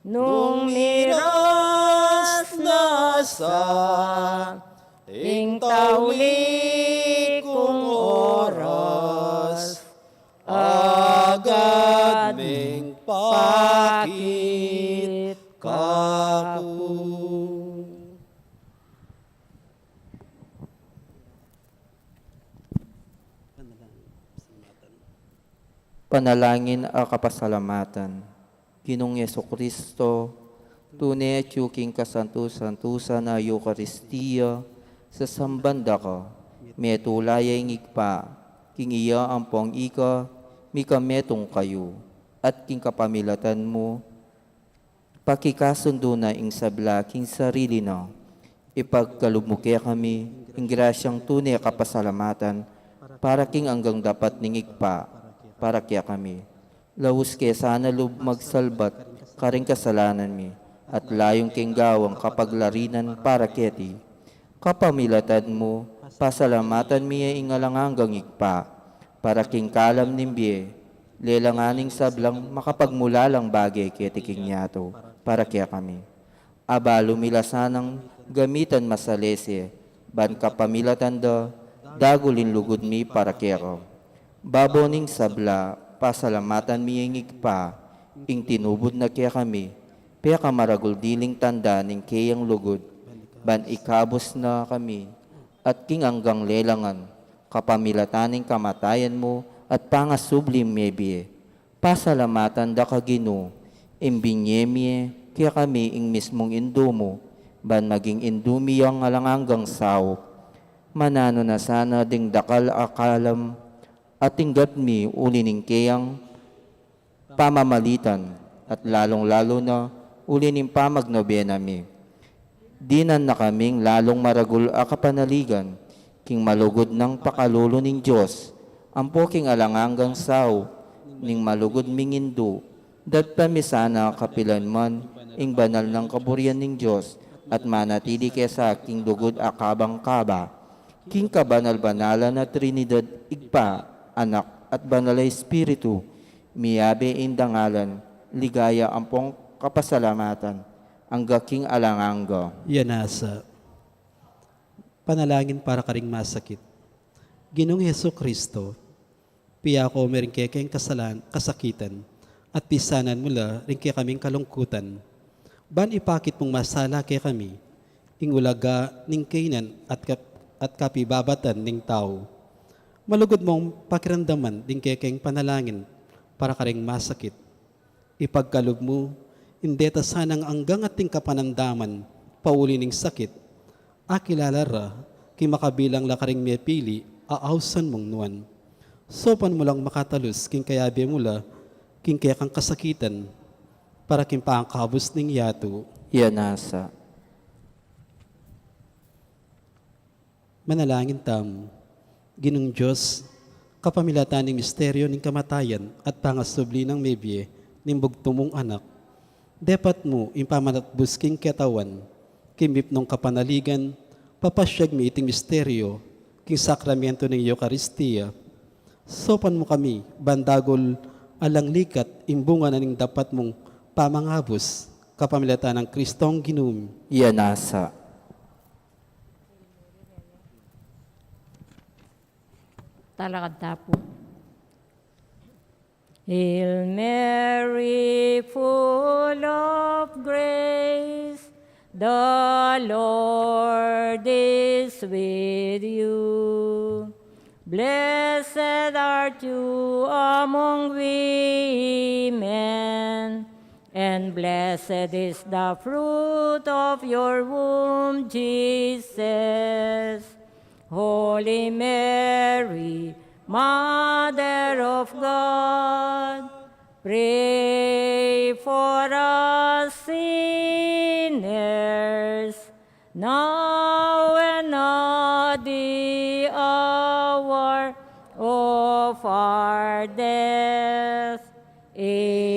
Nung miras na sa ing tawli kong oras, agad ming sakit kaku. Panalangin a kapasalamatan. Ginong Yeso Kristo, tunay at yuking kasantu-santusa na Eucharistia, sa sambanda ka, metulaya ingigpa, king iya ang pong ika, mika metong kayo, at king kapamilatan mo, pakikasundo na ing sabla king sarili na, ipagkalubmuke kami, ing grasyang tunay kapasalamatan, para king anggang dapat ningigpa, para kaya kami. Lawus kaya sana lub magsalbat, karing kasalanan mi, at layong king gawang kapaglarinan para keti. Kapamilatan mo, pasalamatan miya ingalanganggang igpa, para king kalam nimbiye, lelanganing sablang makapagmulalang bagay keti king yato, para kaya kami. Abalo milasanang gamitan masalese, ban kapamilatan da, dagulin lugod mi para kaya ko. Baboning sabla, pasalamatan miyengig pa, ing tinubod na kaya kami, kaya kamaragul diling tanda ning kayang lugod, ban ikabos na kami, at king anggang lelangan, kapamilataning kamatayan mo, at pangasublim mebie, pasalamatan da kagino, imbinyemye, kaya kami ing mismong indumo, ban maging indumi ang alanganggang sao, manano na sana ding dakal akalam, at tinggat mi ulining kayang pamamalitan at lalong-lalo na ulining pamagnobena mi. Dinan na kaming lalong maragul a kapanaligan, king malugod ng pakalulo ning Diyos, ang poking alanganggang sao, ning malugod mingindo, dat pamisana kapilan man, ing banal ng kaburian ning Diyos, at manatili kesa king lugod akabang kaba, king kabanal-banalan na Trinidad igpa, Anak at Banal na Espiritu, miyabe indangalan, ligaya ampong kapasalamatan, ang gaking alangangga. Yanasa. Panalangin para karing masakit. Ginong Heso Kristo, piya ko meron kekeng kasakitan, at pisanan mula rin kaya kaming kalungkutan. Ban ipakit mong masala kaya kami, ing ulaga ning kainan at kapibabatan ning tao. Malugod mong pakiramdaman din kekeng panalangin para karing masakit. Ipagkalog mo, hindi ta sanang anggang ating kapanandaman, pauli ning sakit. Akilalara, ki makabilang lakaring mepili, aawsan mong nuan. Sopan mo lang makatalus, king kayabi mula, king kaya kang kasakitan, para king paangkabos ning yato. Yanasa. Manalangin tam. Ginong Diyos, kapamilatan ng misteryo ng kamatayan at pangasubli ng mebye ng bugtumong anak. Dapat mo impamanatbus king ketawan, kimip ng kapanaligan, papasyag mi iting misteryo, king sakramento ng Eucharistia. Sopan mo kami, bandagol, alang likat, imbunga na ning dapat mong pamangabos, kapamilatan ng Kristong Ginum. Yanasa. Talakad po. Hail Mary, full of grace, the Lord is with you. Blessed art you among women, and blessed is the fruit of your womb, Jesus. Holy Mary, Mother of God, pray for us sinners, now and at the hour of our death. Amen.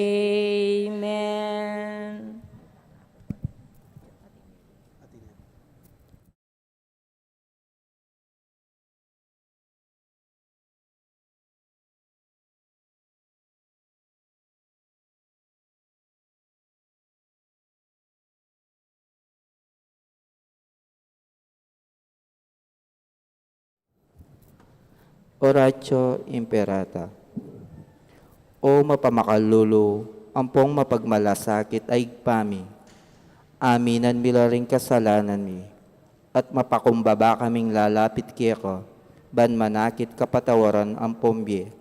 Oratio Imperata. O mapamakalulu, ampong mapagmalasakit ay pami. Aminan mila rin kasalanan mi, at mapakumbaba kaming lalapit keko, ban manakit kapatawaran ang pombye.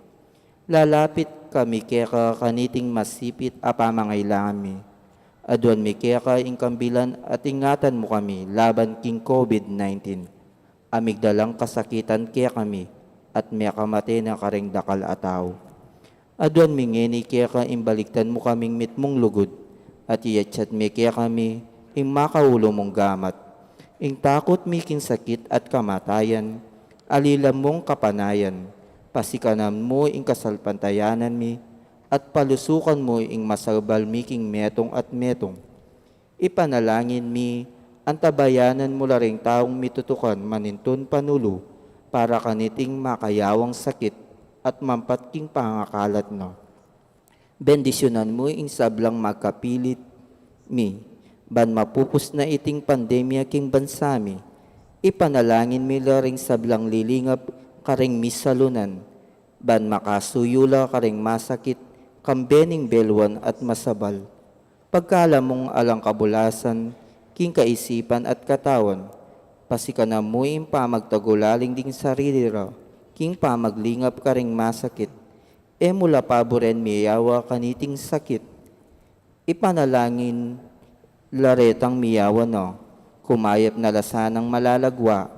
Lalapit kami keka kaniting masipit apamangailangan mi. Adwan mi keka ingkambilan at ingatan mo kami laban king COVID-19. Amigdalang kasakitan kaya kami at may kamate na karing dakal ataw. Adwan mi ngeni keka imbaliktan mo kaming mitmong lugod at iyatsyat mi kaya kami ing makaulo mong gamat. Ing takot mi king sakit at kamatayan, alilam mong kapanayan. Pasikanan mo ing kasalpantayanan mi, at palusukan mo ing masarbal miking metong at metong. Ipanalangin mi, antabayanan mo la ring taong mitutukan manintun panulo, para kaniting makayawang sakit at mampatking pangakalat no. Bendisyonan mo ing sablang magkapilit mi, ban mapupus na iting pandemya king bansami. Ipanalangin mi la ring sablang lilingap karing misalunan, ban makasuyula karing masakit, kambening belwan at masabal. Pagkala mong alang kabulasan, king kaisipan at katawan, pasikanan mo yung pamagtagulaling ding sarili ra, king pamaglingap karing masakit, e mula paboren miyawa kaniting sakit. Ipanalangin laretang miyawa no, kumayap na lasanang malalagwa,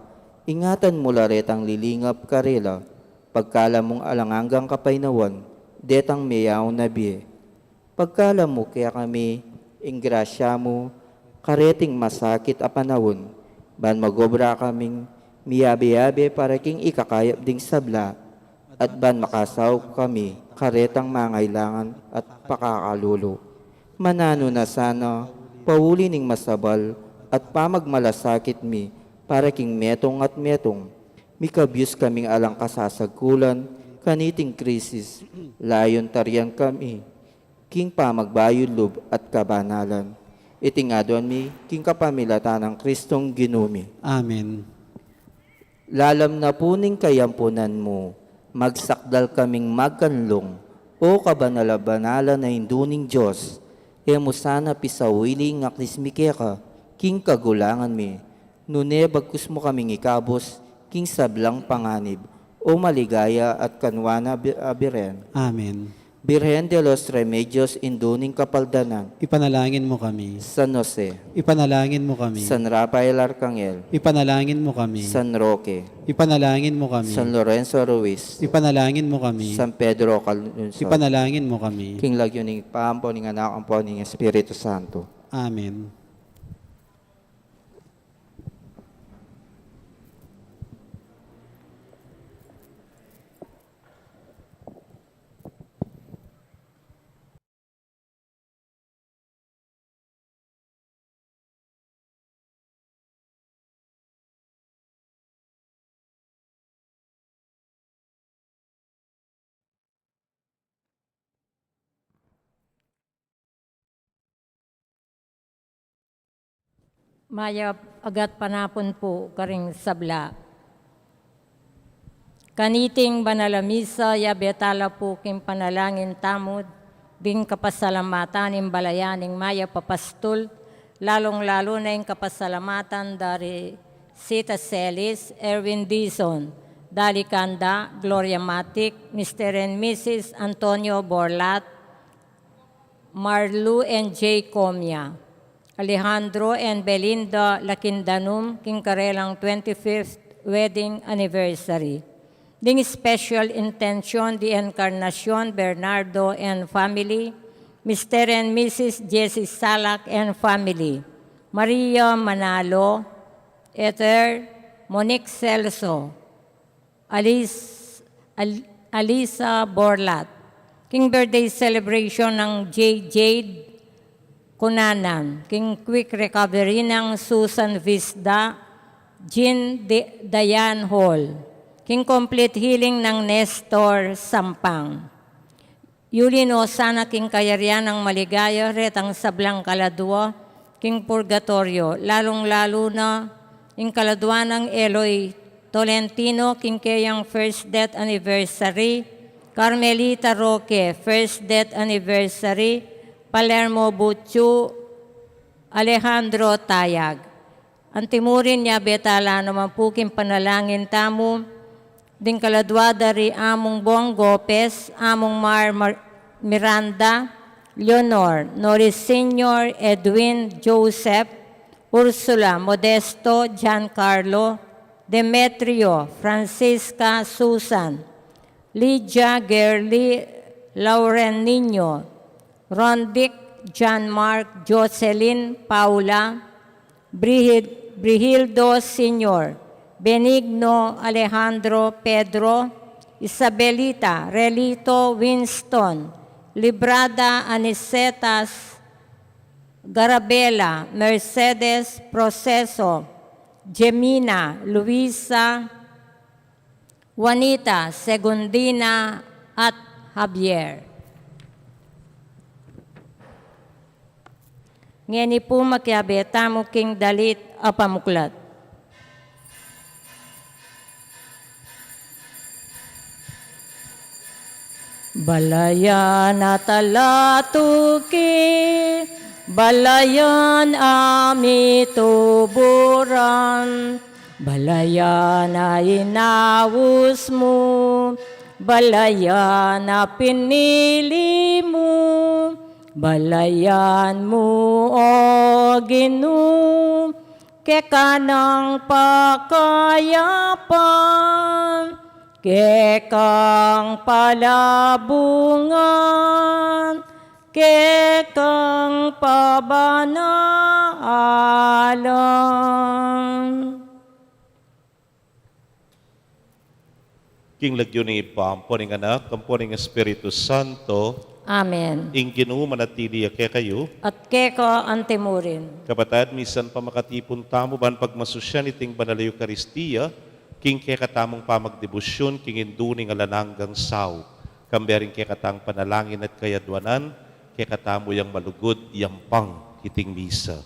ingatan mo laretang lilingap karela, pagkala mong alanganggang kapainawan, detang miyaw na biye. Pagkala mo kaya kami, ingrasya mo, kareting masakit a panahon, ban magobra kaming miyabi-yabi para king ikakayap ding sabla, at ban makasaw kami, karetang mangailangan at pakakalulo. Manano na sana, pauli ning masabal, at pamagmalasakit mi, para king metong at metong, mikabyus kaming alang kasasagkulan, kaniting krisis, layon tarian kami, king pamagbayod lub at kabanalan. Itingadon mi, king kapamilatan ng Kristong ginumi. Amen. Lalam na puning kayampunan mo, magsakdal kaming magkanlong, o kabanala-banala na induning Diyos, e mo sana pisawili ng aknismikeka, king kagulangan mi, nune bagkus mo kaming ikabos, king sablang panganib, o maligaya at kanwana abiren. Amen. Birhen de los Remedios induning kapaldanan, Ipanalangin mo kami. San Jose, Ipanalangin mo kami. San Rafael Arcangel, Ipanalangin mo kami. San Roque, Ipanalangin mo kami. San Lorenzo Ruiz, Ipanalangin mo kami. San Pedro Calunso, Ipanalangin mo kami. King Lagyuning Paampo, ning anak ang po ning Espiritu Santo. Amen. Maya agat panapon po karing sabla. Kaniting banalamisa ya betala po king panalangin tamod, bing kapasalamatan im balayaning maya papastol, lalong-lalo na yung kapasalamatan dari Sita Celis, Erwin Dizon, Dali Kanda, Gloria Matic, Mr. and Mrs. Antonio Borlat, Marlu and J. Comia, Alejandro and Belinda Lakindanum, king karelang 25th wedding anniversary. Ding special intention di Encarnacion Bernardo and family, Mr. and Mrs. Jessie Salak and family, Maria Manalo, Ether, Monique Celso, Alisa Borlat. King birthday celebration ng J. Jade Kunanan, king quick recovery ng Susan Visda, Jean Dayan Hall, king complete healing ng Nestor Sampang. Yulino sana king kayarian ng maligaya retang sablang kaladwa, king purgatorio, lalong-lalo na king kaladwa ng Eloy Tolentino, king kayang first death anniversary, Carmelita Roque, first death anniversary, Palermo Butchu, Alejandro Tayag. Antimurin niya betala naman puking panalangin tamo, ding kaladwada ri among Bong Gopez, among Miranda, Leonor, Norris Sr., Edwin, Joseph, Ursula, Modesto, Giancarlo, Demetrio, Francisca, Susan, Lydia, Gerly, Lauren Nino, Rondic, John Mark, Jocelyn, Paula, Brihildo Sr., Benigno, Alejandro, Pedro, Isabelita, Relito, Winston, Librada, Anicetas, Garabela, Mercedes, Proceso, Gemina, Luisa, Juanita, Segundina, at Javier. Ngeni po makiabeta mo king dalit a pamuklat. Balayan at alatuki, balayan ami tuburan, balayan na inawus mo, balayan na pinili mo, balayan mo o Ginoo, kekanang pakayapan, kekang palabungan, kekang pabanaalan. King lagyo ni Pamponing Anak, Kamponing Espiritu Santo, Amen. ing Ginoo manatili kaya kayo, At keko antimurin. kapatad, misan pa makatipon tamo ban pagmasusyan iting banal Eucharistia, king kaya katamong pamagdebosyon, king induning alananggang saw, kambering kaya katang panalangin at kayadwanan, kaya katamo yang malugod, yampang iting misa.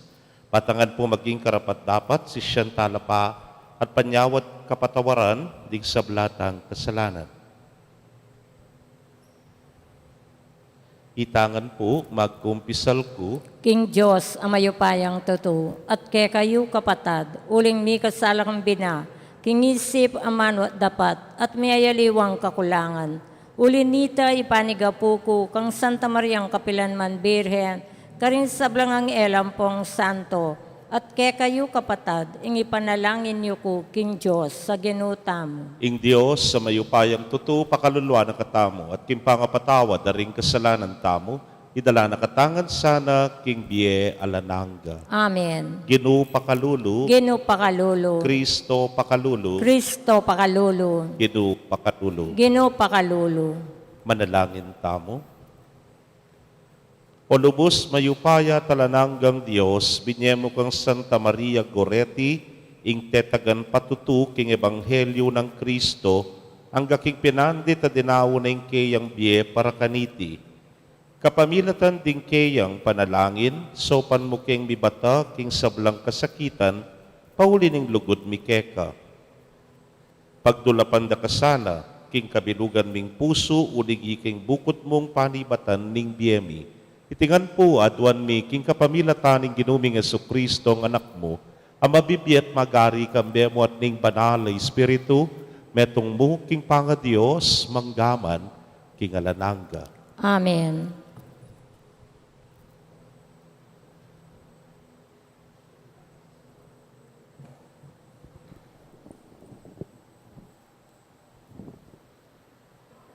Patangan po maging karapat dapat, si siyan talapa, at panyawat kapatawaran, dig sablatang kasalanan. Itangan po, magkumpisal ko, King Diyos, amayupayang totoo, at kaya kayo kapatad, uling mi kasalang bina, kingisip aman dapat, at miyayaliwang kakulangan. Ulinita ipanigapuko, kang Santa Mariang Kapilanman Birhen, karin sablangang elampong santo, at kaya kayo kapatad, ing ipanalangin niyo ko, King Diyos, sa ginutam. ing Diyos sa mayupayang totoo pakaluluwa ng katamo at kimpangapatawad na ring kasalanan tamo, idala na katangan sana king biye alananga. Amen. Ginoo pakalulu, Gino pakalulu, Kristo pakalulu, Kristo pakalulu, Ginoo pakalulu. Gino pakalulu. Manalangin tamo. O lubos mayupaya talananggang Diyos, binyemo kang Santa Maria Goretti, ing tetagan patutu king Ebanghelyo ng Kristo, ang gaking pinandit at dinawo na ing kayang biye para kaniti. Kapamilatan ding kayang panalangin, sopan mo king mibata king sablang kasakitan, pauli ning lugod mi keka. Pagdulapan da kasana, king kabilugan ming puso, uligi king bukod mong panibatan ning biyemi. Itingan po adwan mi king kapamilatan ning ginuming Jesucristo ang anak mo, ang mabibiyat magari kambemo at ning banal na Espiritu, metong mo king panga Diyos, manggaman, king alananga. Amen.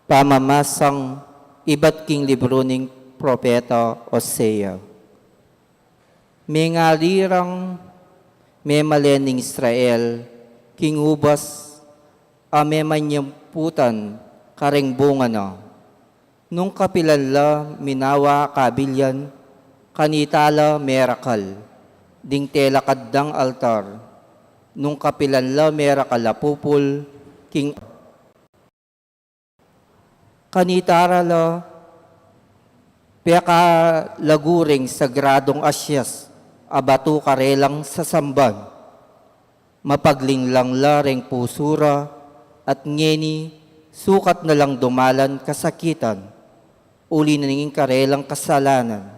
Pamamasang iba't king libro ning propeta Osea. May ngalirang may malening Israel, king ubas, ame manyamputan, karing bunga na. Nung kapilan la, minawa kabilyan, kanitala merakal, ding tela kaddang altar. Nung kapilan la merakal apupul, king kanitara la, peka laguring sagradong asyas, abatu karelang sa samban, mapaglinglang laring pusura, at ngeni, sukat na lang dumalan kasakitan, uli na ninging karelang kasalanan,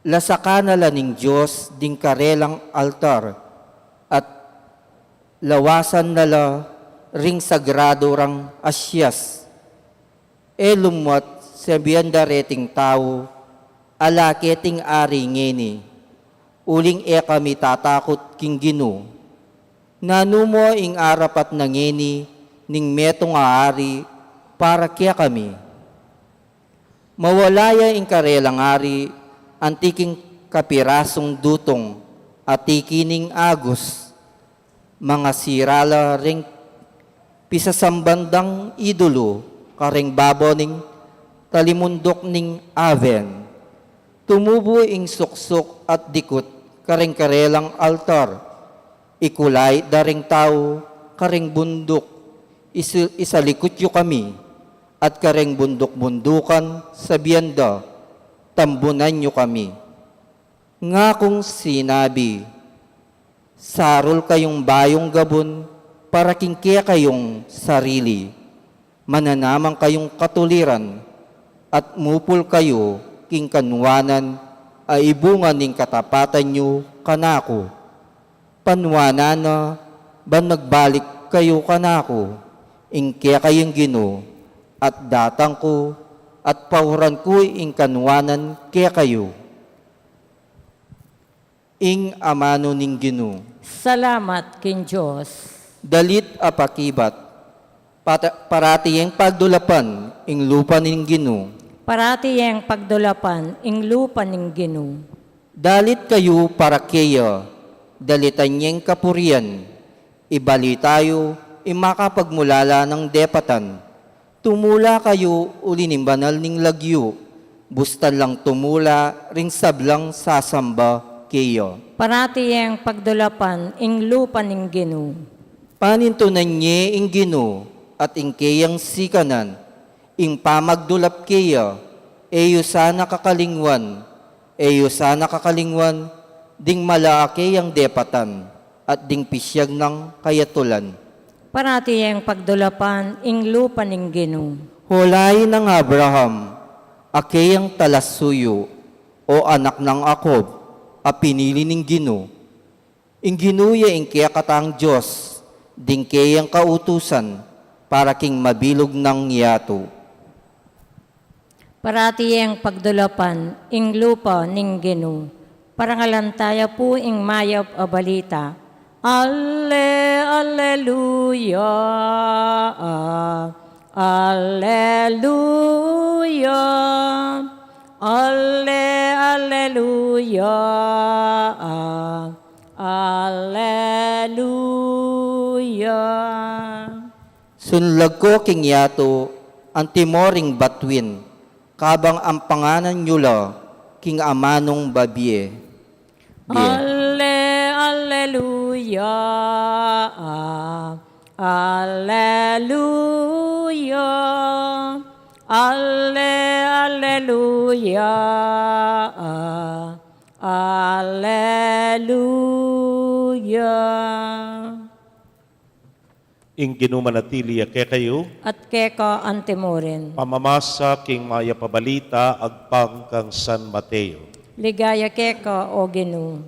Lasakana ning Diyos ding karelang altar at lawasan nala ring sagrado rang asyas. Lumot sa biyandareting tao, alaketing ari ngeni, uling kami tatakot king Gino. Nanumo ing arapat na ngeni, ning metong aari, para kaya kami. Mawalaya ing karelang ari, antiking kapirasong dutong, at tikining agos, mga sirala ring pisasambandang idolo, karing baboning talimundok ning aven. Tumubo ing suksok at dikot, karing karelang altar, ikulay daring tao, karing bundok, isalikot yu kami, at karing bundok-bundukan sa biyanda, tambunan nyo kami. Nga kung sinabi, sarol kayong bayong gabon, para kingkaya kayong sarili, mananamang kayong katuliran, at mupul kayo king kanwanan, ay ibungan ning katapatan nyo kanako. Panwana na, ban nagbalik kayo kanako, ingkaya kayong Gino, at datang ko, at pauran ko ing kanwanan kaya kayo. Ing amano ning Gino, Salamat king Diyos. dalit apakibat, parati yung pagdulapan, ing lupa ning Gino. Parati yang pagdulapan, ing lupa ning Gino. Dalit kayo para kaya, dalitan niyang kapurian, ibali tayo, imakapagmulala ng depatan. Tumula kayo uli ning banal ning lagyo, bustan lang tumula, ring sablang sasamba kayo. Parati yang pagdulapan, ing lupa ning Gino. Panintunan niya ing Gino, at ing kayang sikanan, ing pamagdulap kaya, eyo sana kakalingwan, ding malaki ang depatan, at ding pisyag ng kayatulan. Parati yang pagdulapan, ing lupa ning Gino. Hulay ng Abraham, akayang talasuyo, o anak ng Akob, a pinili ning Gino. Ing ginuya ing kaya katang Diyos, ding kayang kautusan, para king mabilog ng yato. Parati yang pagdulapan, ing lupa ning Gino. Parangalantaya po ing mayap a balita. Alleluia, alleluia, alleluia, alleluia. Sunlag ko king yato, ang timoring batwin, kabang ang panganan nyula, king amanong babye. Alleluia, alleluia, alleluia, alleluia. Ing ginumanatili kaya kayo, At keka antemorin. pamamasa king maya pabalita agpang kang San Mateo. Ligaya keka o Gino.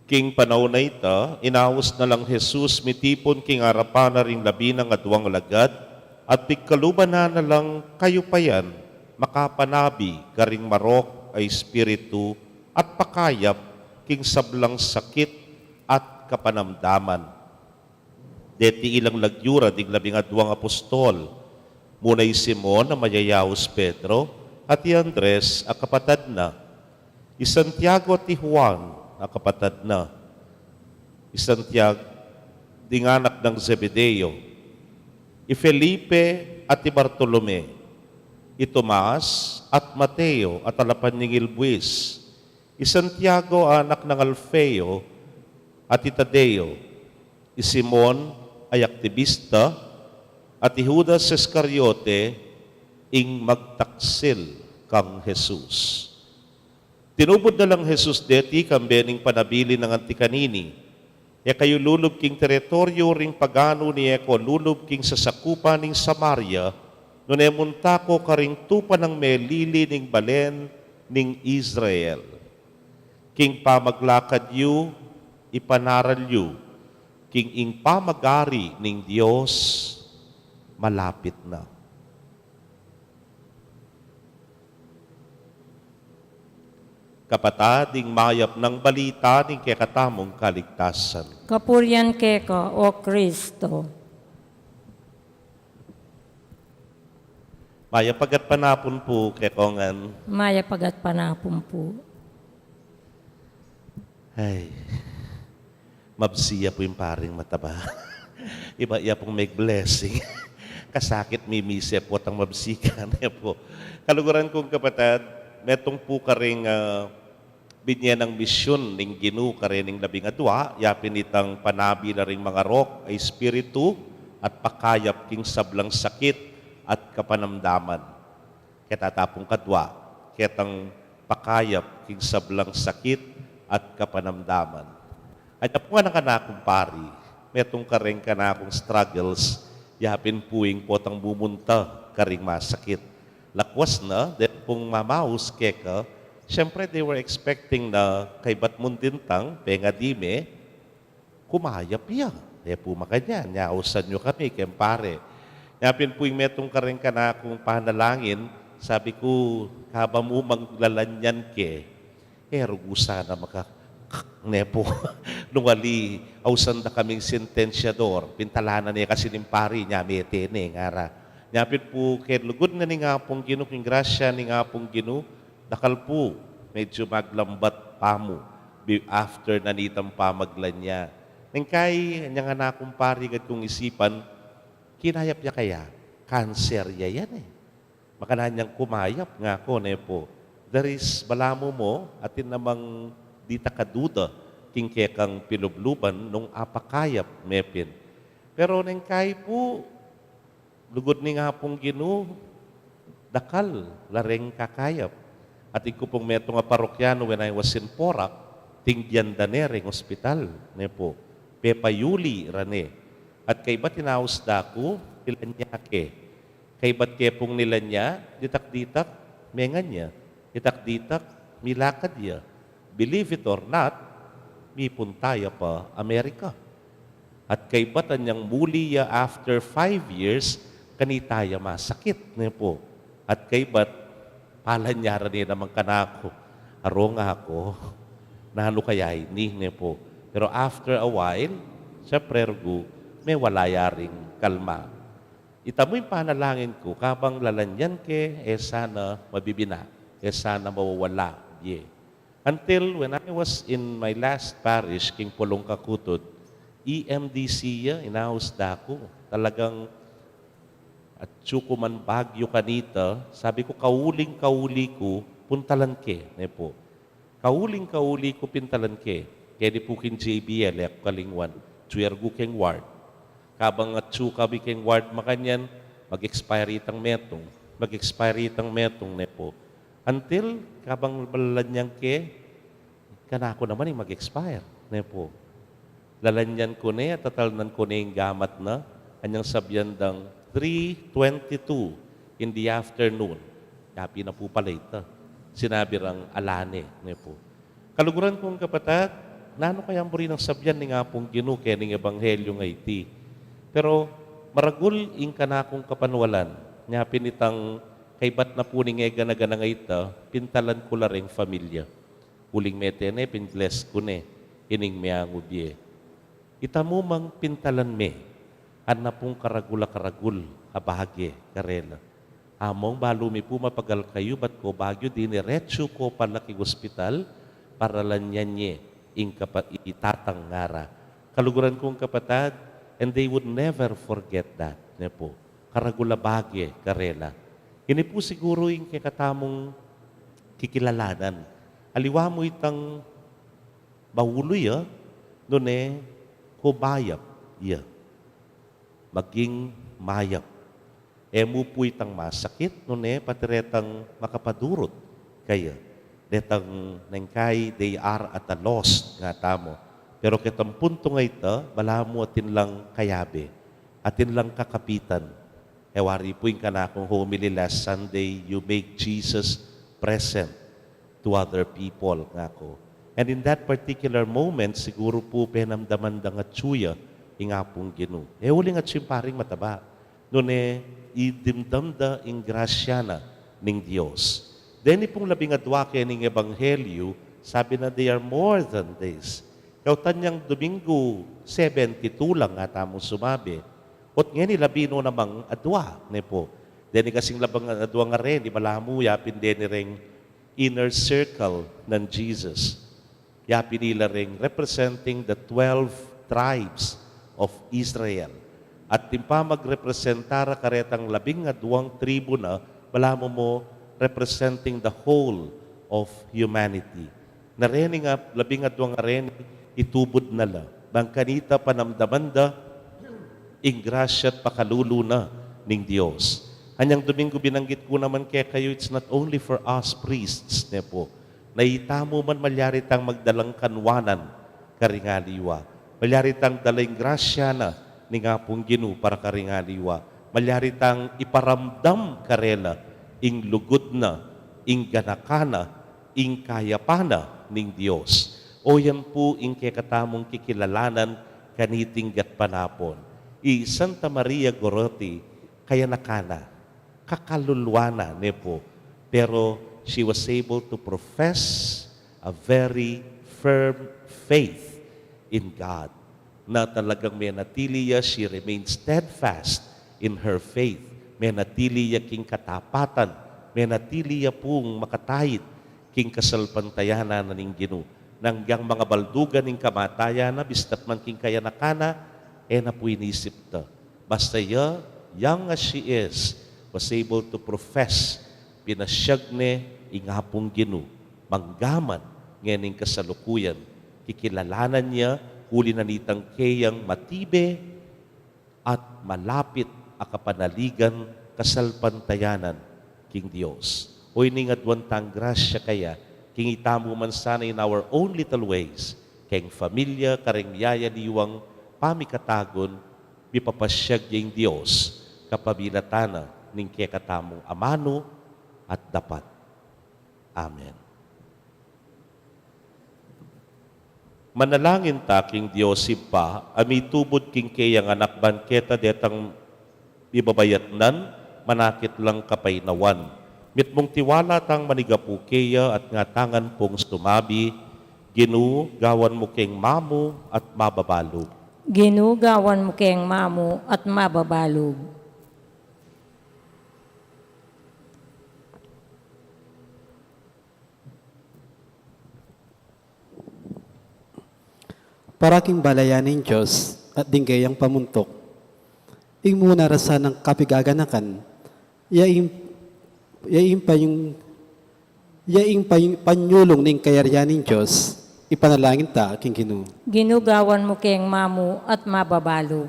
King panahon na ita, inawas na lang Jesus mitipon king arapan na ring labi ng adwang lagad, at pigkaluban na lang kayo pa yan, makapanabi karing marok ay espiritu at pakayap king sablang sakit at kapanamdaman. Deti ilang lagyura dig labing adwang apostol, munay Simon na mayayaos Pedro, at i Andres a kapatad na, i Santiago at i Juan a kapatad na, i Santiago ding anak ng Zebedeo, i Felipe at i Bartolome, i Tomas at Mateo at alapan ni Gilbuis, i Santiago anak ng Alfeo at i Tadeo, i Simon ay aktivista, at i Judas Iscariote ing magtaksil kang Jesus. Tinubod na lang Jesus deti kambening panabili ng antikanini. E kayo lulub king teritoryo ring pagano ni Eko lulub king sasakupan ning Samaria, Nung emunta ko karing tupa ng melili ning balen ning Israel. King pamaglakad yu, ipanaral yu. King ing pamagari ning Diyos, malapit na. Kapatading mayap ng balita ning kekatamong kaligtasan. Kapurian keka, O Kristo. Maya pagat panapon po kekongan. Maya pagat panapon po. Ay, mabsiya po yung paring mataba. Iba-iya pong make blessing. Kasakit mimise po ang mabsikan. Po. Kaluguran kong kapatid, metong po ka rin binyan ng misyon ning Ginu ka rin ning 12, yapin itang panabi na rin mga rok ay espiritu at pakayap king sablang sakit at kapanamdaman. Ketatapong kadwa, ketang pakayap king sablang sakit at kapanamdaman. At po nga nakanakong pari, metong ka rin kanakong struggles, yapin puing potang bumunta ka rin masakit. Lakwas na, then pong mamaus keka, siyempre they were expecting na kay Batmundintang, pengadime, kumayap yan. Eh po makanya, nyausan nyo kami, kempare. Yapin po yung metong ka rin ka na kung panalangin, sabi ko, habang mo maglalanyan ke, rugusa na nepo. Nungali, ausan na kaming sentensyador, pintalanan niya kasi ng pari niya, metene, ngara. Yapin po, kaya lugod na ni nga pong Ginu, king grasya ni nga pong Ginu, dakal po, medyo maglambat pa mo after nanitang pamaglan niya. Nang kay, niya nga na kumpari kung isipan, kinayap niya kaya, cancer niya yan eh. Makananyang kumayap nga ko, nepo. There is, balamo mo, atin namang dita kaduda, king kekang pinubluban, nung apakayap, mepin. Pero nang kay po, lugod ni nga pong Ginu, dakal, lareng kakayap. At iko pong metong parokyano when I was in Porac, tingyan danereng ospital, ne po. Pepa Yuli, rane. At kay ba't tinaus dako, nilanya ke. Kay ba't kepong nilanya, ditak-ditak, mengan niya. Ditak-ditak, milakad niya. Believe it or not, mi puntaya pa Amerika. At kay ba't anyang muli ya after 5 years, kanitaya masakit, ne po. At kay ba't palanyara niya naman kanako, arong ako, nano kaya ini, ne po. Pero after a while, sa prergo, may walayaring kalma. Itamoy panalangin ko, kabang lalanyan ke, sana mabibina, sana mawawala. Yeah. Until when I was in my last parish, King Pulong Kakutod, EMDC inaus dako. Talagang at sukuman bagyo kanita, sabi ko, kauling-kauli ko, puntalan ke, ne po. Kauling-kauli ko, pintalan ke. Kaya di po kin JBL, kalingwan, tsuergu keng ward. Kabang at sukabi keng ward, makanyan, mag-expire itang metong. Mag-expire itang metong, ne po. Until, kabang malalanyang ke, kanako naman yung mag-expire, ne po. Lalanyan ko ne, tatalnan ko ne yung gamat na, kanyang sabyandang 3:22 in the afternoon. Kapi na po pala ito. Sinabi rang alane, ne po. Kaluguran kong kapatid, nano kaya mo rin ang sabyan ni nga pong Ginu, kaya ning ebanghelyo nga iti. Pero maragul ing ka na akong kapanwalan, nyapin itang kaybat na po ni nga gana-gana nga ito, pintalan ko la ring familia. Uling metene, pingless ko ne, ining miyangubye. Ita mo mang pintalan me, na pong karagula-karagul, abahage, karela. Among balumi po mapagal kayo, ba't ko bagyo, diniretso ko palaki hospital, para lanyan niya, itatang ngara. Kaluguran kong kapatid, and they would never forget that, ne po. Karagula bagye, karela. Ini po siguro yung kakatamong kikilalanan. Aliwa mo itang bahuloy, doon kubayap, maging mayap. Emu po itang masakit, patiretang makapadurot kaya. Detang nangkay, they are at a loss, nga tamo. Pero kitang punto nga ito, bala mo atin lang kayabe, atin lang kakapitan. Ewari po yung kanakong homily last Sunday, you make Jesus present to other people nga ko. And in that particular moment, siguro po penamdaman da nga tsuya, nga pong Ginoo. Uli nga tsuya paring mataba. Noon idimdam da ing grasya na ning Diyos. Then pong labing adwa kaya ning Ebanghelyo, sabi na they are more than this. Kautan niyang Domingo 72 lang nga tamo sumabi. Ot nga ni labino namang adwa, ne po. Then kasing labang adwa nga rin, di malamu, yapin din ni ring inner circle ng Jesus. Yapin nila ring representing the 12 tribes of Israel. At timpa magrepresentara karetang labing adwang tribo na, malamu mo, representing the whole of humanity. Narening nga, labing adwang rin, itubod na la. Bangkanita panamdamanda, ingrasya at pakaluluna ning Diyos. Anyang Domingo binanggit ko naman kaya kayo, it's not only for us priests, ne po. Naitamo man malyaritang magdalang kanwanan karingaliwa. Malyaritang dalang grasya na ni nga pong Ginoo para karingaliwa. Malyaritang iparamdam karela ing lugod na, ing ganakana, ing kayapana ning Diyos. O yan po ing kekatamong kikilalanan kaniting gat panapon. Santa Maria Goroti, kaya nakana, kakalulwana ne po. Pero she was able to profess a very firm faith in God. Na talagang may natiliya, she remained steadfast in her faith. May natiliya king katapatan, may natiliya pong makatahit king kasalpantayanan na ning Ginoo. Nanggang mga baldugan ning kamatayan na bistat man king kaya nakana, na po inisip ta. Basta young as she is, was able to profess, pinasyag ne, ingapong Ginoo, manggaman, nganing kasalukuyan, kikilalanan niya, huli na nitang kayang matibe, at malapit a kapanaligan, kasalpantayanan, king Diyos. O iningadwan tang grasya kaya, king itamo man sana in our own little ways, kayang familia, karing yaya liwang, pamikatagon, mipapasyag yung Diyos kapabilatana ning kekatamong amano at dapat. Amen. Manalangin ta king Diyos pa, amitubod king kayang anak banketa detang ibabayatnan, manakit lang kapaynawan. Mitmong tiwala tang manigapu kaya at ngatangan pong sumabi, Ginoo, gawan mo king mamu at mababalog. Ginugawan mo kayang mamo at mababalog. Paraking balayanin Diyos at dinggayang pamuntok. Ing muna rasa ng kapigaganakan, yaing pa yung panyulong ning kayaryanin Diyos, ipanalangin ta king Ginoo. Ginugawan mo kayang mamo at mababalog.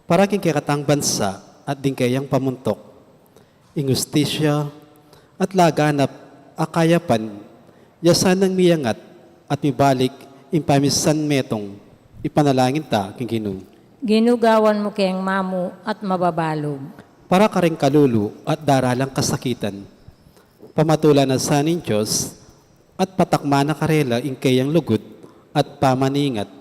Paraking kikatang bansa at dinggayang pamuntok, ing justisya at laganap akayapan, yasan ng miyangat at mibalik impamisan metong, ipanalangin ta king Ginoo. Ginugawan mo kayang mamo at mababalog. Para ka rin kalulu at daralang kasakitan, pamatulan na sanin Diyos at patakma na karela ing kayang lugod at pamaningat,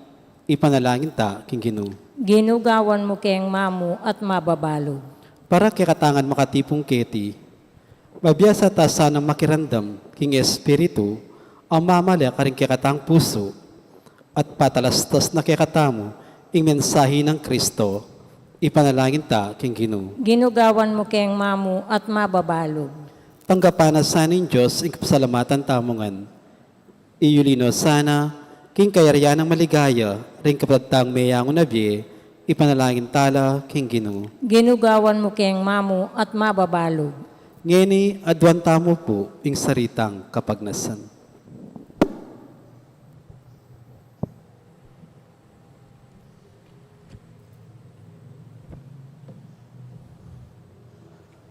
ipanalangin ta king Ginoo. Ginugawan mo kayang mamo at mababalog. Para kikatangan makatipong keti, mabiyasa ta sanang makirandam king Espiritu, ang mamala ka rin kikatang puso, at patalastas na kikatamo ing mensahe ng Kristo, ipanalangin ta king Ginoo. Ginugawan mo kayang mamo at mababalog. Tanggapan na sanin Diyos ing kasalamatan tamungan. Iyulino sana, king kayaryan ng maligaya, ring kapatang mayang unabye, ipanalangin tala king Ginoo. Ginugawan mo kayang mamo at mababalog. Ngeni, adwan tamo po ing saritang kapagnasan.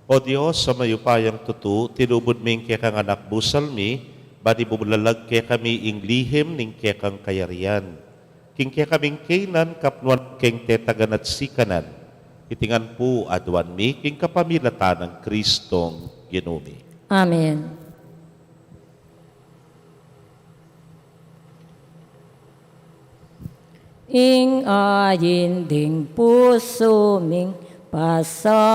O Diyos, sa mayupayang tutu, tinubod ming kekang anak busal mi, bani bumulalag ke kami ing lihim ning kekang kayarian. King ke kaming kainan kapnuan keng tetagan at sikanan, Itingan po adwan mi, king kapamilatan ng Kristong ginumi. Amen. Ing ayin ding puso ming pasalamat,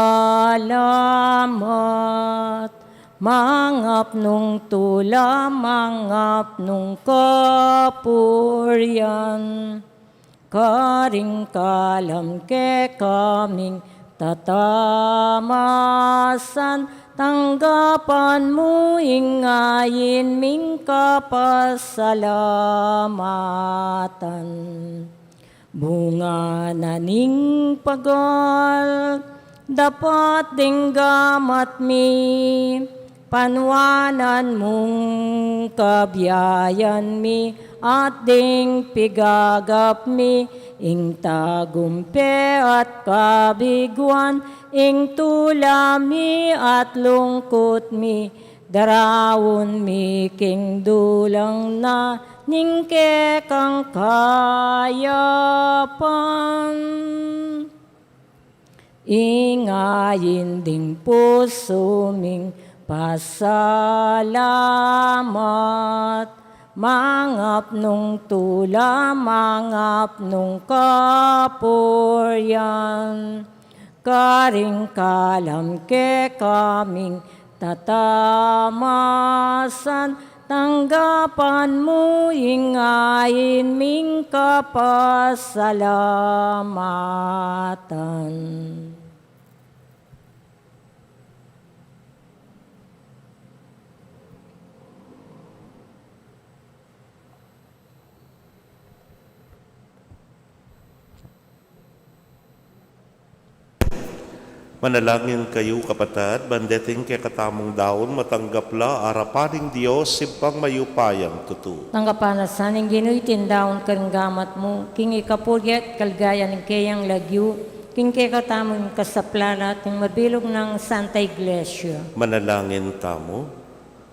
mangap nung tula, mangap nung kapuryan, karing kalam ke kaming tatamasan, tanggapan mo ingayin ming kapasalamatan. Bunga na ning pagal, dapat ding gamat mi, panwanan mong kabyayan mi, at ding pigagap mi, ing tagumpe at kabiguan, ing tulami at lungkot mi, darawon mi king dulang na, ningke kang kayapan. Ingayin ding puso ming pasalamat, mangap nung tula, mangap nung kapuryan, karing kalam ke kaming tatamasan, tanggapan mo ingayin ming kapasalamatan. Manalangin kayo kapatid, bandeting kay katamong daon, matanggapla, arapaning Diyos, simpang mayupayang tutu. Tanggapan na saning Ginoy tindaon kang gamat mo, king ikapugyat kalgaya ng kayang lagyo, king kay katamong kasaplala, ting mabilog ng Santa Iglesia. Manalangin tamo.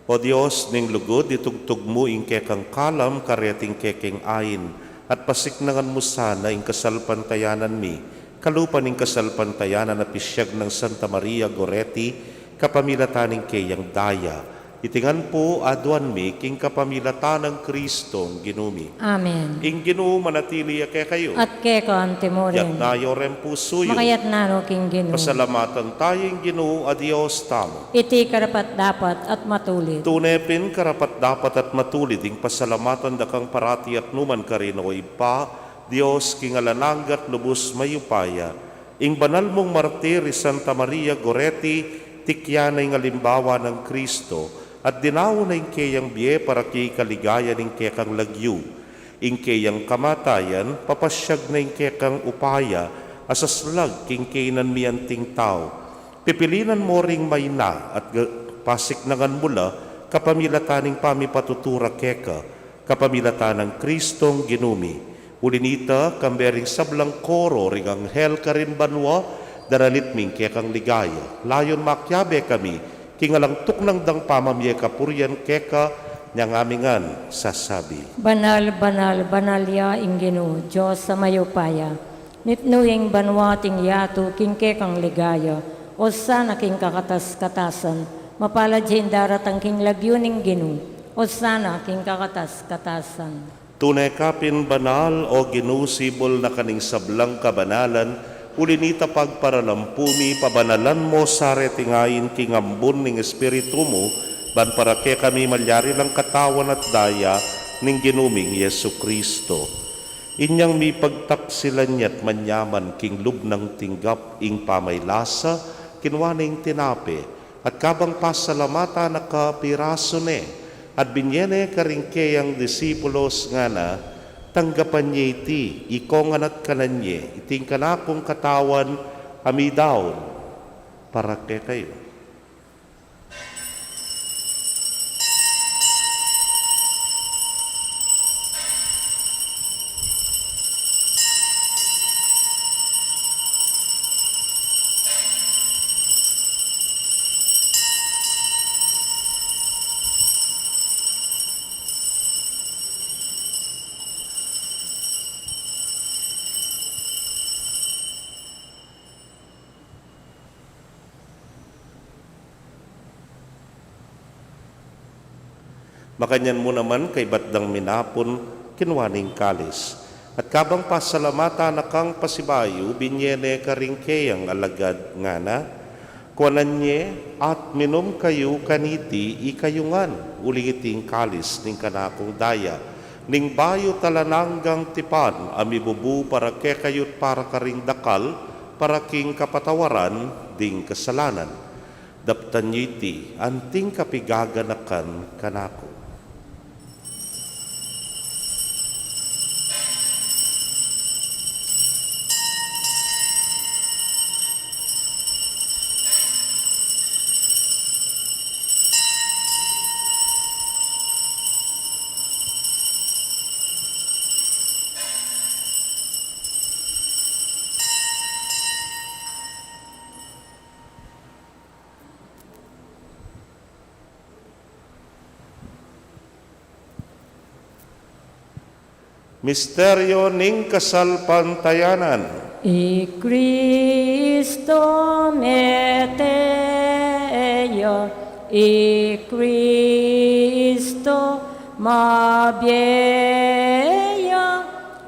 O Diyos, ning lugod, itugtog mo ing kekang kalam, kareting kekeng ayin, at pasiknangan mo sana ing kasalpantayanan mi, kalupan ing kasalpantayanan na pisyag ng Santa Maria Goretti, kapamilataning kayang daya. Itingan po adwan mi, king kapamilatan ng Kristong ginumi. Amen. Ing Ginoo manatili kay kayo. At kay ko antimorin, Yat tayo ren pusuyo. makayat na no king Ginoo. Pasalamatan tayong Ginoo, adios tamo. Iti karapat dapat at matulit. Tunepin karapat dapat at matulid ing pasalamatan dakang parati at numan karino ipa, Dios kingalananggat lubos mayupaya. Ing banal mong martir Santa Maria Goretti, tikyanay nga limbawa ng Kristo, at dinawo na ing kayang biye para kay kaligaya ning kekang lagyu. Ing kayang kamatayan, papasyag na ing kekang upaya, asaslag king kainan mianting tao. Pipilinan mo ring may na at pasiknangan mula, kapamilataning pamipatutura keka, kapamilatan ng Kristong ginumi. Ulinita, kambering sablang koro, ring anghel karin banwa, daralit ming kekang ligaya. Layon makyabe kami, kingalang tuknang dang pamamye kapuryan keka, niyang amingan sasabi. Banal, banal, banal ya ing Ginoo, Diyos sa mayupaya. Nitnuing banwating yato, king kekang ligaya, o sana king kakatas-katasan, mapalad siya daratang king lagyo ning Ginoo, o sana king kakatas-katasan. Tunay kapin banal o ginusibol na kaning sablang kabanalan, ulinita pagparalampumi, pabanalan mo sa retingayin kingambun ning espiritu mo, ban para kaya kami malyari lang katawan at daya ning ginuming Yesu Kristo. Inyang mi pagtaksilan niya't manyaman king lubnang tinggap ing pamaylasa, kinwaning tinape, at kabang pasalamata na kapiraso ne, at binyene karingkeyang disipulos nga na, tanggapan niya iti, ikongan at kananye, iting kanakong katawan, amidaon, para kay kayo. Makanyan mo naman kay batdang minapon kinwaning kalis. At kabang pasalamata na kang pasibayo, binyene ka rin kayang alagad nga na, kuanan nye at minom kayo kaniti ikayungan, uligiting kalis ning kanakong daya, ning bayo talananggang tipan, amibubu para kekayot para karing dakal, para king kapatawaran, ding kasalanan. Daptan iti, anting kapigaganakan kanako. Misteryo ning kasalpantayanan. I Cristo meteo, I Cristo mabieya,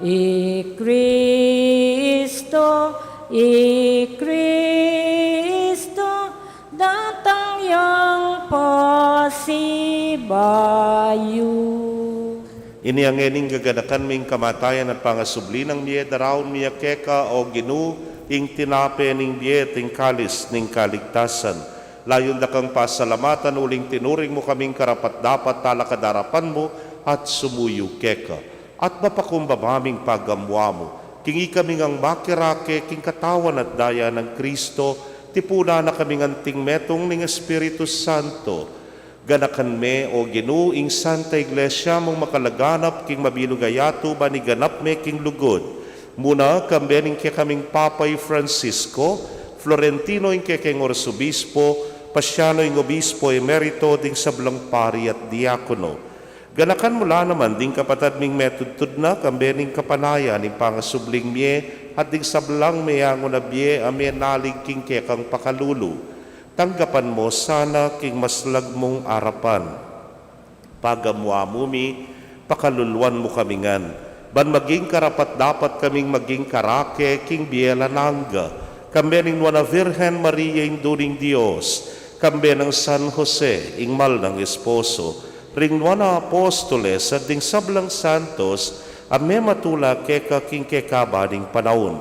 I Cristo, datang yang pasibayu. Ini ang ening gaganakan ming kamatayan at pangasubli ng miye daraon miya keka o ginu ing tinape ning miye ting kalis ning kaligtasan. Layon da kang pasalamatan uling tinuring mo kaming karapat dapat talakadarapan mo at sumuyo keka. At mapakumbabaming pagamwa mo. Kingi kaming ang makirake king katawan at daya ng Kristo, tipuna na kaming anting metong ning Espiritu Santo. Ganakan me o ginu ing Santa Iglesia mong makalaganap king mabilugayato ba ni ganap me king lugod. Muna kambening kay kaming Papay Francisco, Florentino ing kay king Orsobispo, Pasiano ing Obispo Emerito ding sablang pari at diakono. Ganakan mula naman ding kapatad ming metudtud na kambening kapanaya ning pangasubling mie at ding sablang meyango na bie ame nalig king kay kang pakalulu. Tanggapan mo sana king maslag mong arapan. Pagamwa mumi, pakaluluan mo kamingan. Ban maging karapat dapat kaming maging karake king biela nangga. Kambe ning wana Virgen Maria induring Dios. Kambe ng San Jose, ingmal ng esposo. Ring wana apostoles at ding sablang santos, ame matula keka king kekabaning panahon.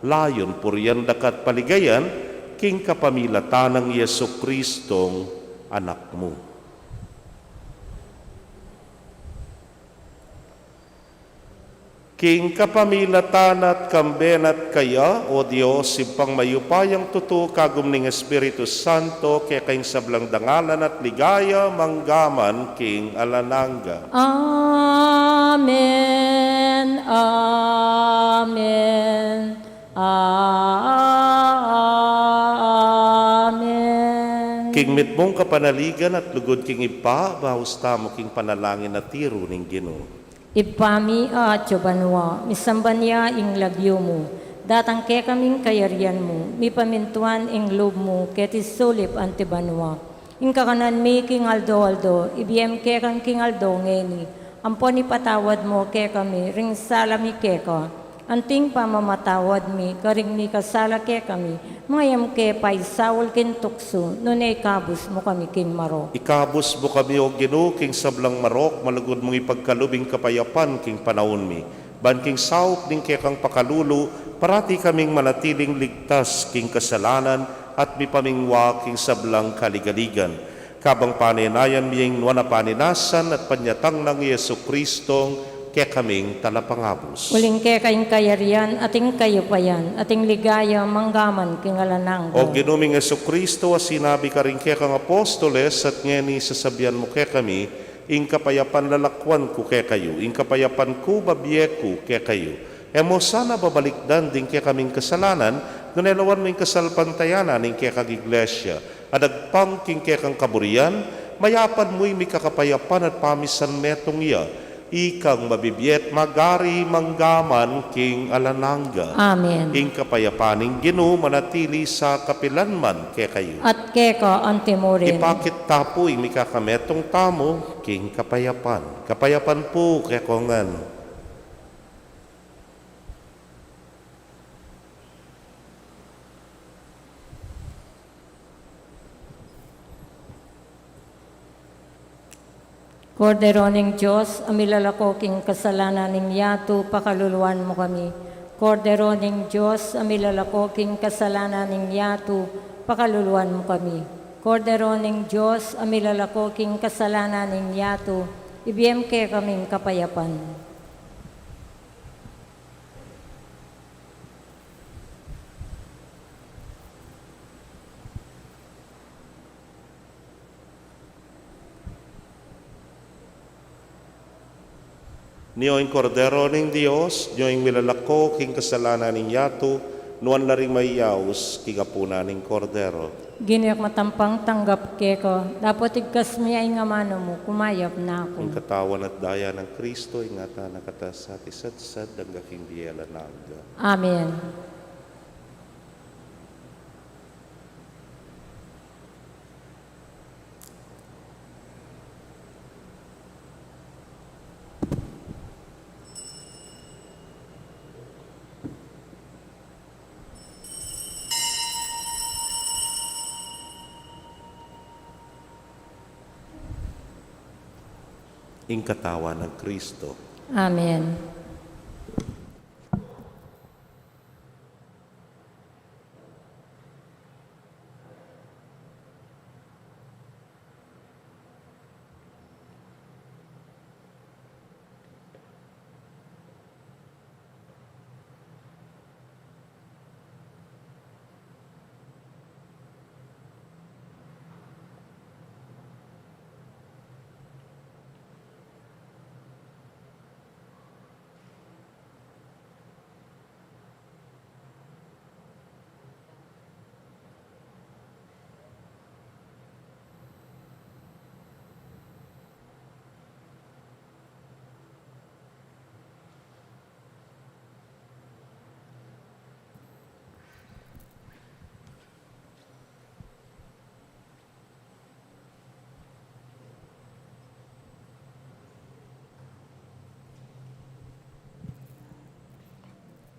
Layon puryan dakat paligayan, king kapamilatan ng Yesu Kristong anak mo. King kapamilatan at kambenat kaya, O Diyos, simpang mayupayang tuto kagum ning Espiritu Santo, kaya kayong sablang dangalan at ligaya, manggaman, king alananga. Amen. Amen. Amen. King mitmong kapanaligan at lugod king ipa, bahusta mo king panalangin at tiro ning Ginoo. Ipami at banwa, misamban niya ing lagyo mo, datang ke kaming kayarian mo, mi pamintuan ing loob mo, keti sulip ante banwa. Ing kakanan mi king aldo, ibiem ke kang king aldo ngeni, ampon ipatawad mo ke kami, ring salami ke ka, anting pamamatawad mi, karing mi kasala ke kami, mayam ke paisawol kin tukso, nunay kabus mo kami king maro. Ikabos mo kami o Ginoo king sablang marok, malugod mong ipagkalubing kapayapan king panahon mi. Ban king saop ning kekang pakalulu, parati kaming manatiling ligtas king kasalanan at mi pamingwa king sablang kaligaligan. Kabang paninayan miyeng nuwana paninasan at panyatang ng Yesu Kristong kaya kaming talapangabos. Uling ke kayong kayarian, ating kayupayan, ating ligaya, manggaman, kingalanang. O ginuming Yesu Kristo, sinabi ka rin kaya kang apostoles, at ngeni sasabihan mo kaya kami, ing kapayapan lalakwan ko kaya kayo, ing kapayapan ko babye ko kaya kayo. Emo sana babalikdan din kaya kaming kasalanan, nunelawan mo yung kasalpantayanan ing kaya kang iglesia, adagpang king kaya kang kaburian, mayapan mo'y may kakapayapan at pamisan metong iya, ikang mabibiyet magari manggaman king alanangga. Amen. King kapayapaning Ginoo manatili sa kapilanman kay kayo. At keka antimurin. Ipakit tapo imi kakametong tamo king kapayapan. Kapayapan po kay kongan. Kordero ning Diyos, amilalako king kasalanan ning yato, pakaluluan mo kami. Kordero ning Diyos, amilalako king kasalanan ning yato, pakaluluan mo kami. Kordero ning Diyos, amilalako king kasalanan ning yato, ibiyem ke kaming kapayapan. Niyo'ing kordero ning Dios, niyo'ing milalako king kasalanan ning yato, nuan na ring mayaws kigapuna ning kordero. Giniyak matampang tanggap ke ko, dapat igkas miya nga mano mo, kumayap na Ing ako. katawan at daya ng Kristo, ingata nakatasat isadsad ang gaking biyela naga. Amen. Ing katawan ng Kristo. Amen.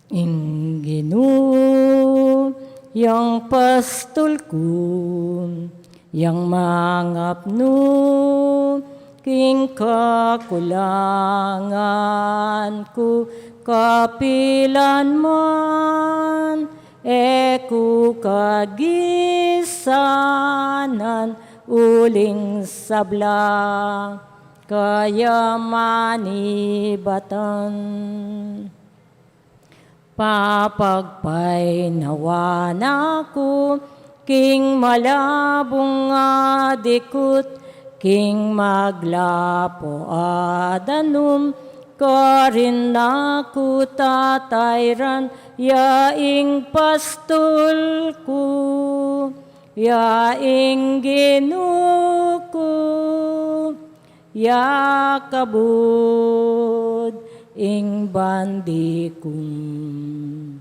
Inginu yang pastol ko, yang mangapno, king kakulangan ko, kapilan man, eku kagisanan, uling sabla, kaya manibatan. Papagpay nawan ako, king malabong adikot, king maglapo adanum, karin ako tatayran, yaing pastol ko, yaing ginuko, yakabod, ing bandi kong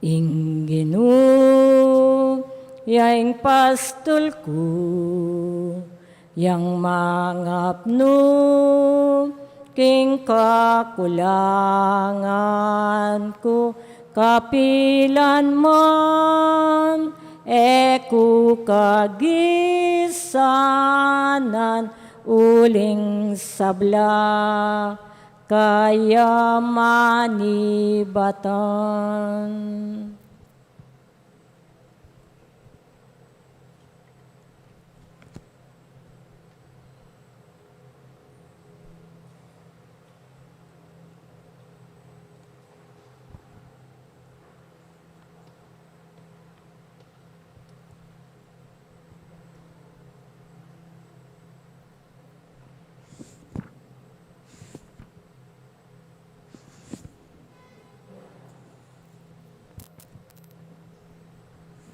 ing Ginoo yaing pastol ko yang mangapno king kakulangan ko kapilan man eku kagisanan uling sabla kaya manibatan.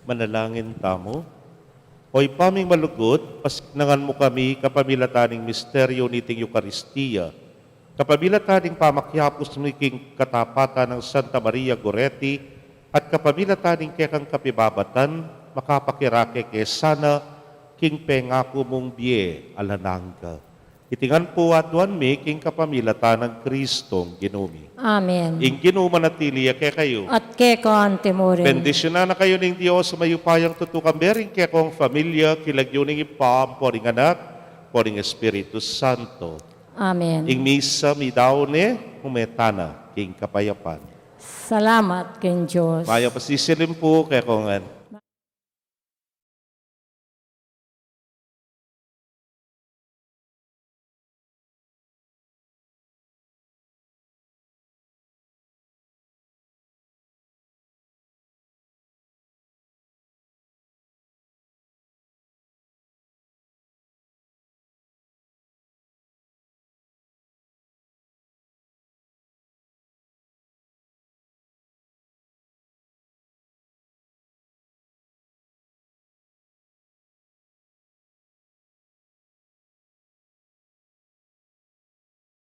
Manalangin tamo. Oy paming malugod, pasinangan mo kami kapamilataning misteryo niting Eukaristiya, Kapamilataning pamakyapos ni king katapatan ng Santa Maria Goretti at kapamilataning kekang kapibabatan, makapakirake ke sana king pengako mong biye alanangga. Itingan po at duan mi king kapamilatan ng Kristong ginumi. Amen. Ing ginumanatili ke kayo. At keko antimurin. Bendisyonan na kayo ng Diyos sa mayupayang tutukang bering kekong familia, kilagyuning ipam, poring anak, poring Espiritu Santo. Amen. Ing misa mi daw ni humetana king kapayapan. Salamat king Diyos. Maya pasisilim po kekong